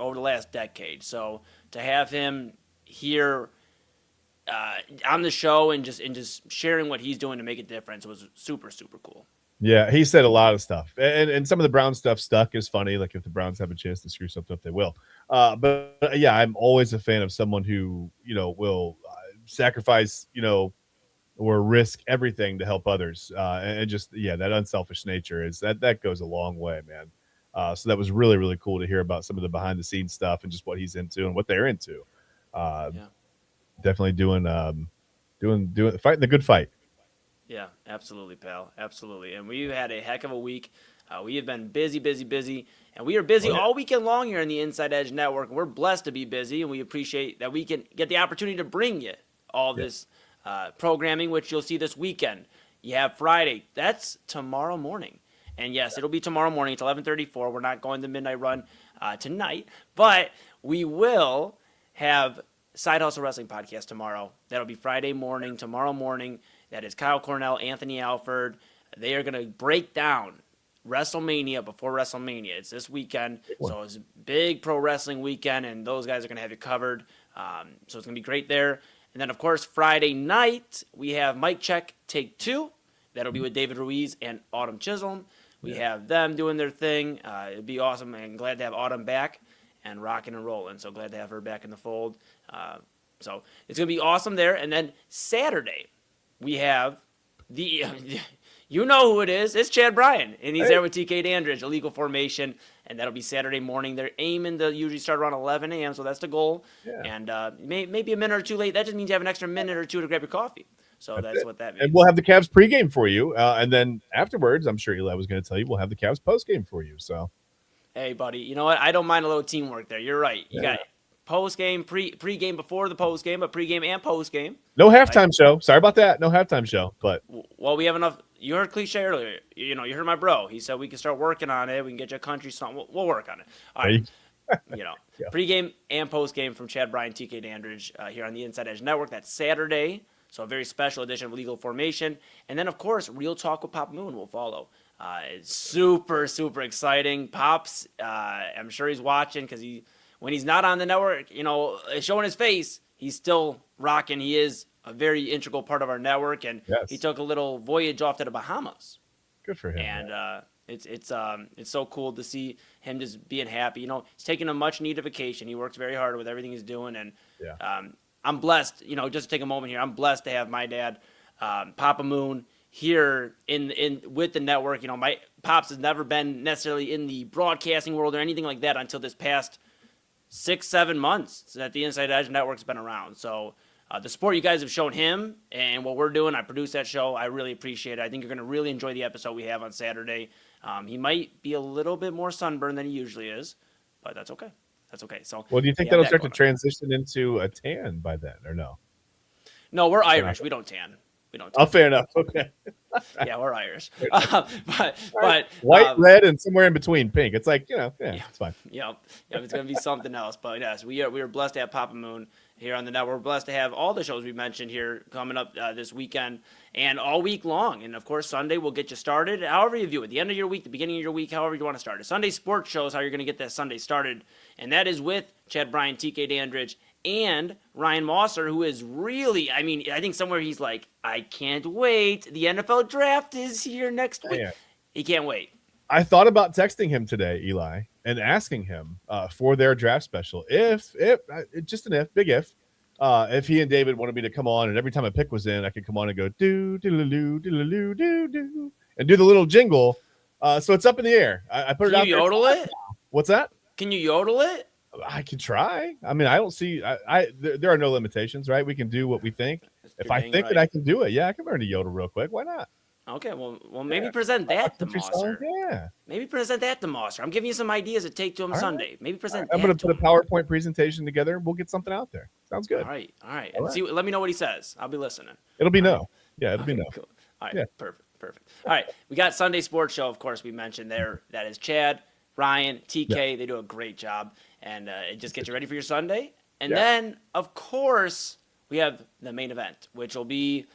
over the last decade. So to have him here on the show and just sharing what he's doing to make a difference was super, super cool. Yeah, he said a lot of stuff, and some of the Brown stuff stuck is funny. Like if the Browns have a chance to screw something up, they will. But yeah, I'm always a fan of someone who will sacrifice or risk everything to help others, and just that unselfish nature is that goes a long way, man. So that was really, really cool to hear about some of the behind the scenes stuff and just what he's into and what they're into. Definitely doing fighting the good fight. Yeah, absolutely, pal. Absolutely. And we've had a heck of a week. We have been busy, and we are busy all weekend long here in the Inside Edge Network. We're blessed to be busy, and we appreciate that we can get the opportunity to bring you all this programming, which you'll see this weekend. You have Friday. That's tomorrow morning. And, yes, it'll be tomorrow morning. It's 11:34. We're not going the midnight run tonight, but we will have Side Hustle Wrestling Podcast tomorrow. That'll be Friday morning, tomorrow morning. That is Kyle Cornell, Anthony Alford. They are going to break down WrestleMania before WrestleMania. It's this weekend, so it's a big pro wrestling weekend, and those guys are going to have you covered. So it's going to be great there. And then, of course, Friday night, we have Mic Check Take 2. That'll be with David Ruiz and Autumn Chisholm. We have them doing their thing. It'd be awesome, and glad to have Autumn back and rocking and rolling. So glad to have her back in the fold. So it's going to be awesome there. And then Saturday, we have the, you know who it is. It's Chad Bryan, and he's there with TK Dandridge, Illegal Formation, and that'll be Saturday morning. They're aiming to usually start around 11 a.m., so that's the goal. Yeah. And maybe a minute or two late. That just means you have an extra minute or two to grab your coffee. So that's what that means. And we'll have the Cavs pregame for you, and then afterwards, I'm sure Eli was going to tell you, we'll have the Cavs postgame for you. So, hey, buddy, you know what? I don't mind a little teamwork there. You're right. You got post-game, pre-game before the post-game, but pre-game and post-game. No halftime show. Sorry about that. No halftime show. But well, we have enough. You heard CLEChay earlier. You heard my bro. He said we can start working on it. We can get you a country song. We'll work on it. All right. Yeah. Pre-game and post-game from Chad, Bryan, TK Dandridge here on the Inside Edge Network. That's Saturday. So a very special edition of Legal Formation. And then, of course, Real Talk with Papa Moon will follow. It's super, super exciting. Pops, I'm sure he's watching because when he's not on the network, showing his face, he's still rocking. He is a very integral part of our network, and he took a little voyage off to the Bahamas. Good for him. And it's so cool to see him just being happy. He's taking a much-needed vacation. He works very hard with everything he's doing, and I'm blessed. Just to take a moment here, I'm blessed to have my dad, Papa Moon, here in with the network. My Pops has never been necessarily in the broadcasting world or anything like that until this past 6-7 months that the Inside Edge Network's been around. So the support you guys have shown him and what we're doing, I produce that show. I really appreciate it. I think you're going to really enjoy the episode we have on Saturday. He might be a little bit more sunburned than he usually is, but that's okay. That's okay. So, well, do you think that'll start to transition into a tan by then, or no? No, we're Irish. We don't tan. Oh, fair enough. Okay. Yeah, we're Irish. But white, red, and somewhere in between pink. It's like, it's fine. Yeah, it's going to be something else. But yes, we are blessed to have Papa Moon here on the network. We're blessed to have all the shows we mentioned here coming up this weekend and all week long. And, of course, Sunday will get you started however you view it. The end of your week, the beginning of your week, however you want to start it. Sunday sports shows how you're going to get that Sunday started. And that is with Chad, Bryan, TK Dandridge, and Ryan Mosser, who is really, I think somewhere he's like, I can't wait. The NFL draft is here next week. Yeah. He can't wait. I thought about texting him today, Eli, and asking him for their draft special. If just an if, big if he and David wanted me to come on, and every time a pick was in, I could come on and go do do do do and do the little jingle. So it's up in the air. I put it out. Can you yodel it? What's that? Can you yodel it? I can try. I don't see. There are no limitations, right? We can do what we think. If I think that I can do it, I can learn to yodel real quick. Why not? Okay, well, maybe present that to Mosser. Yeah. Maybe present that to Mosser. I'm giving you some ideas to take to him Sunday. Right. Maybe present. I'm going to put a PowerPoint presentation together. We'll get something out there. Sounds good. All right. And see. Let me know what he says. I'll be listening. It'll be no. Yeah, it'll be no. Cool. All right. Yeah. Perfect. All right. We got Sunday Sports Show. Of course, we mentioned there. That is Chad, Ryan, TK. Yeah. They do a great job, and it just gets you ready for your Sunday. And then, of course, we have the main event, which will be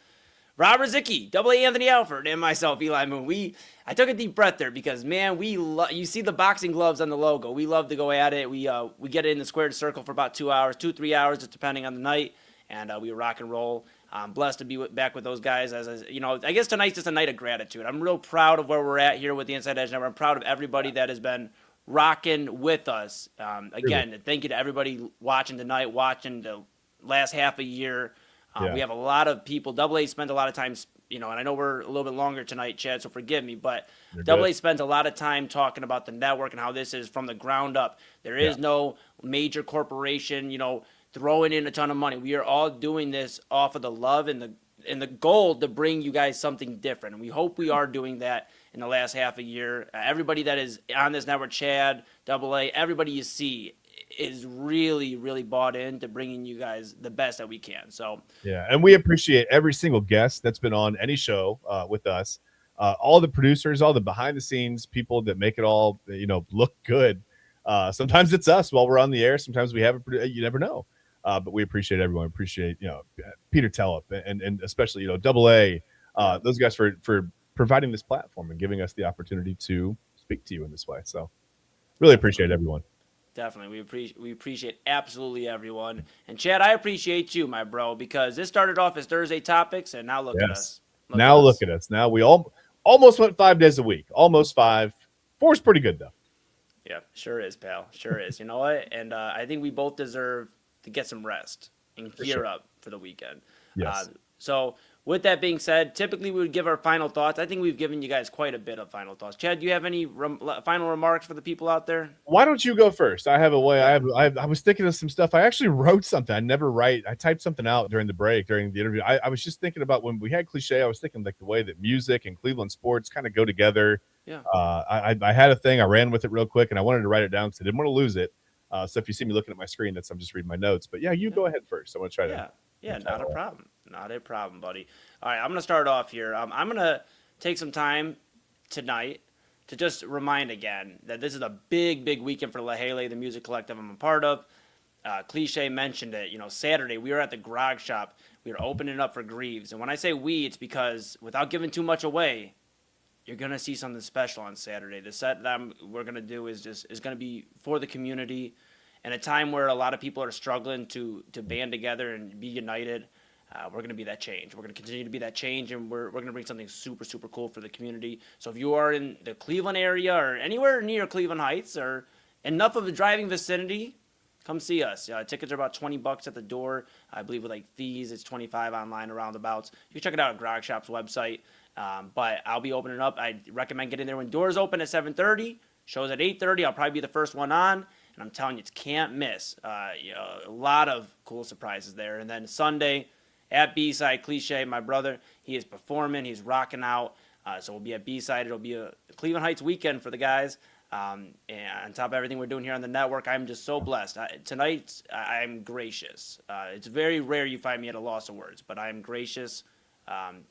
Rob Ruzicki, Double A Anthony Alford, and myself, Eli Moon. I took a deep breath there because, man, you see the boxing gloves on the logo. We love to go at it. We get it in the squared circle for about 2 hours, 2-3 hours, just depending on the night, and we rock and roll. I'm blessed to be back with those guys. I guess tonight's just a night of gratitude. I'm real proud of where we're at here with the Inside Edge Network. I'm proud of everybody that has been rocking with us. Again, thank you to everybody watching tonight, watching the last half a year. We have a lot of people. Double A spent a lot of time, and I know we're a little bit longer tonight, Chad, so forgive me, but Double A spent a lot of time talking about the network and how this is from the ground up. There is no major corporation, throwing in a ton of money. We are all doing this off of the love and the goal to bring you guys something different. And we hope we are doing that in the last half a year. Everybody that is on this network, Chad, Double A, everybody you see is really, really bought into bringing you guys the best that we can. So and we appreciate every single guest that's been on any show with us. All the producers, all the behind the scenes people that make it all look good. Sometimes it's us while we're on the air. Sometimes we have you never know. But we appreciate everyone. Appreciate Peter Tellep and especially Double A, those guys for providing this platform and giving us the opportunity to speak to you in this way. So really appreciate everyone. Definitely. We appreciate absolutely everyone. And Chad, I appreciate you, my bro, because this started off as Thursday topics, and now look at us. Look at us. Now we almost went 5 days a week. Almost 5. 4's pretty good, though. Yeah, sure is, pal. Sure is. You know what? And I think we both deserve to get some rest and gear up for the weekend. Yes. So with that being said, typically we would give our final thoughts. I think we've given you guys quite a bit of final thoughts. Chad, do you have any final remarks for the people out there? Why don't you go first? I have a way. I was thinking of some stuff. I actually wrote something. I never write. I typed something out during the break, during the interview. I was just thinking about when we had CLEChay. I was thinking like the way that music and Cleveland sports kind of go together. Yeah. I had a thing. I ran with it real quick, and I wanted to write it down because I didn't want to lose it. So if you see me looking at my screen, I'm just reading my notes. But yeah, you go ahead first. I want to try to. Yeah, not a problem. Not a problem, buddy. All right, I'm going to start off here. I'm going to take some time tonight to just remind again that this is a big, big weekend for CLEChay, the music collective I'm a part of. CLEChay mentioned it. Saturday we were at the Grog Shop. We were opening up for Greaves. And when I say we, it's because without giving too much away, you're going to see something special on Saturday. The set that we're going to do is going to be for the community. In a time where a lot of people are struggling to band together and be united, we're going to be that change. We're going to continue to be that change, and we're going to bring something super, super cool for the community. So if you are in the Cleveland area or anywhere near Cleveland Heights or enough of a driving vicinity, come see us. Tickets are about $20 at the door. I believe with fees, it's $25 online or roundabouts. You can check it out at Grog Shop's website. But I'll be opening up. I recommend getting there when doors open at 7:30. Shows at 8:30. I'll probably be the first one on. And I'm telling you, it's can't miss. A lot of cool surprises there. And then Sunday at B-Side, CLEChay, my brother, he is performing. He's rocking out. So we'll be at B-Side. It'll be a Cleveland Heights weekend for the guys. And on top of everything we're doing here on the network, I'm just so blessed. Tonight, I'm gracious. It's very rare you find me at a loss of words, but I'm gracious.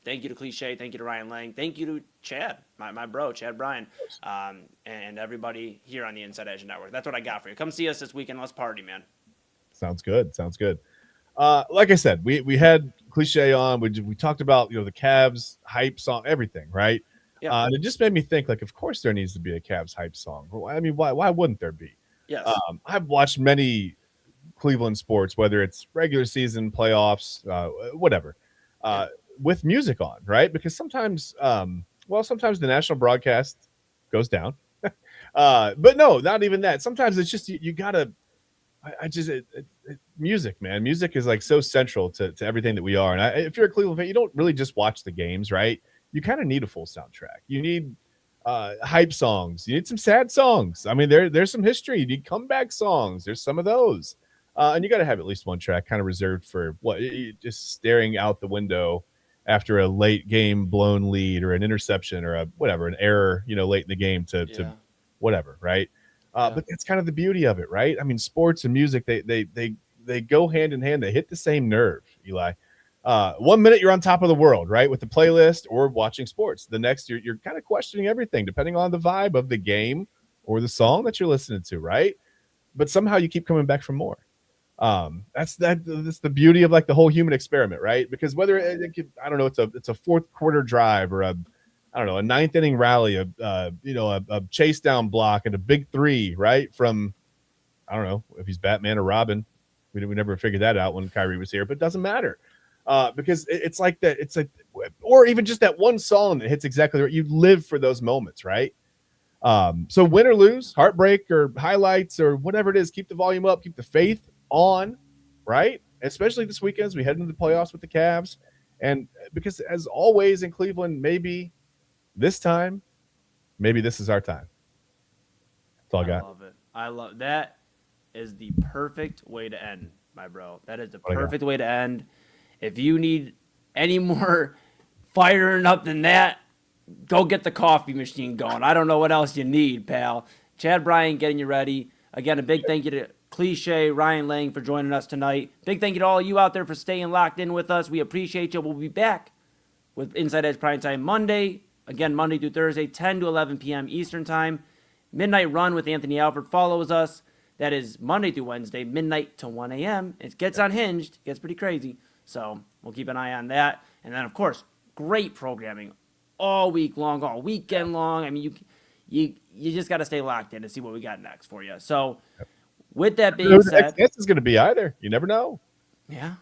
Thank you to CLEChay. Thank you to Ryan Lang. Thank you to Chad, my bro, Chad Bryan, and everybody here on the Inside Edge Network. That's what I got for you. Come see us this weekend. Let's party, man. Sounds good. Like I said, we had CLEChay on. We talked about the Cavs hype song, everything, right? Yeah. And it just made me think, of course there needs to be a Cavs hype song. I mean, why wouldn't there be? Yes. I've watched many Cleveland sports, whether it's regular season, playoffs, whatever. With music on, right? Because sometimes the national broadcast goes down. But no, not even that. Sometimes it's just you gotta music, man. Music is so central to everything that we are. And if you're a Cleveland fan, you don't really just watch the games, right? You kind of need a full soundtrack. You need hype songs. You need some sad songs. I mean, there's some history. You need comeback songs. There's some of those. And you got to have at least one track kind of reserved for just staring out the window after a late game blown lead or an interception or an error, late in the game to whatever, right? But that's kind of the beauty of it, right? I mean, sports and music, they go hand in hand. They hit the same nerve, Eli. 1 minute you're on top of the world, right, with the playlist or watching sports. The next you're kind of questioning everything depending on the vibe of the game or the song that you're listening to, right? But somehow you keep coming back for more. That's the beauty of the whole human experiment, right? Because whether I don't know, it's a fourth quarter drive or a ninth inning rally, a chase down block and a big three, right? From I don't know if he's Batman or Robin. We never figured that out when Kyrie was here, but it doesn't matter. Because it's like that. It's or even just that one song that hits exactly right. You live for those moments, right? So win or lose, heartbreak or highlights or whatever it is, keep the volume up, keep the faith on, right? Especially this weekend as we head into the playoffs with the Cavs. And because as always in Cleveland, maybe this time, maybe this is our time. That's all I got. I love it. I love that. Is the perfect way to end, my bro. That is the perfect way to end. If you need any more firing up than that, go get the coffee machine going. I don't know what else you need, pal. Chad Bryan getting you ready. Again, a big thank you to CLEChay, Ryan Lang for joining us tonight. Big thank you to all of you out there for staying locked in with us. We appreciate you. We'll be back with Inside Edge Primetime Monday. Again, Monday through Thursday, 10 to 11 p.m. Eastern Time. Midnight Run with Anthony Alford follows us. That is Monday through Wednesday, midnight to 1 a.m. It gets unhinged. It gets pretty crazy. So we'll keep an eye on that. And then, of course, great programming all week long, all weekend long. I mean, you just got to stay locked in to see what we got next for you. So with that being said, this is going to be either. You never know. Yeah.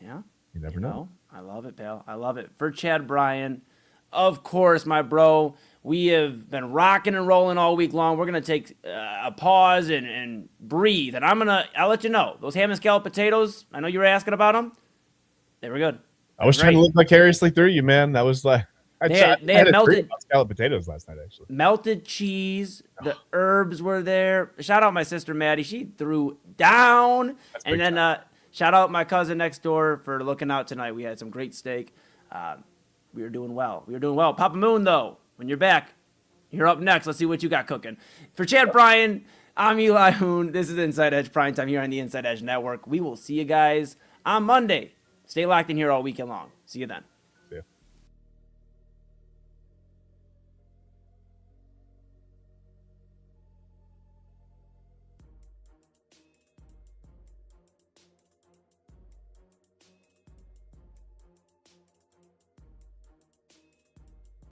You never know. I love it, pal. I love it. For Chad Bryan, of course, my bro, we have been rocking and rolling all week long. We're going to take a pause and breathe. And I'll let you know. Those ham and scallop potatoes, I know you were asking about them. They were good. I was trying to live vicariously through you, man. That was I had melted scalloped potatoes last night, actually. Melted cheese. The herbs were there. Shout out my sister Maddie. She threw down. And then shout out my cousin next door for looking out tonight. We had some great steak. We were doing well. Papa Moon, though, when you're back, you're up next. Let's see what you got cooking. For Chad Bryan, I'm Eli Hoon. This is Inside Edge Primetime here on the Inside Edge Network. We will see you guys on Monday. Stay locked in here all weekend long. See you then.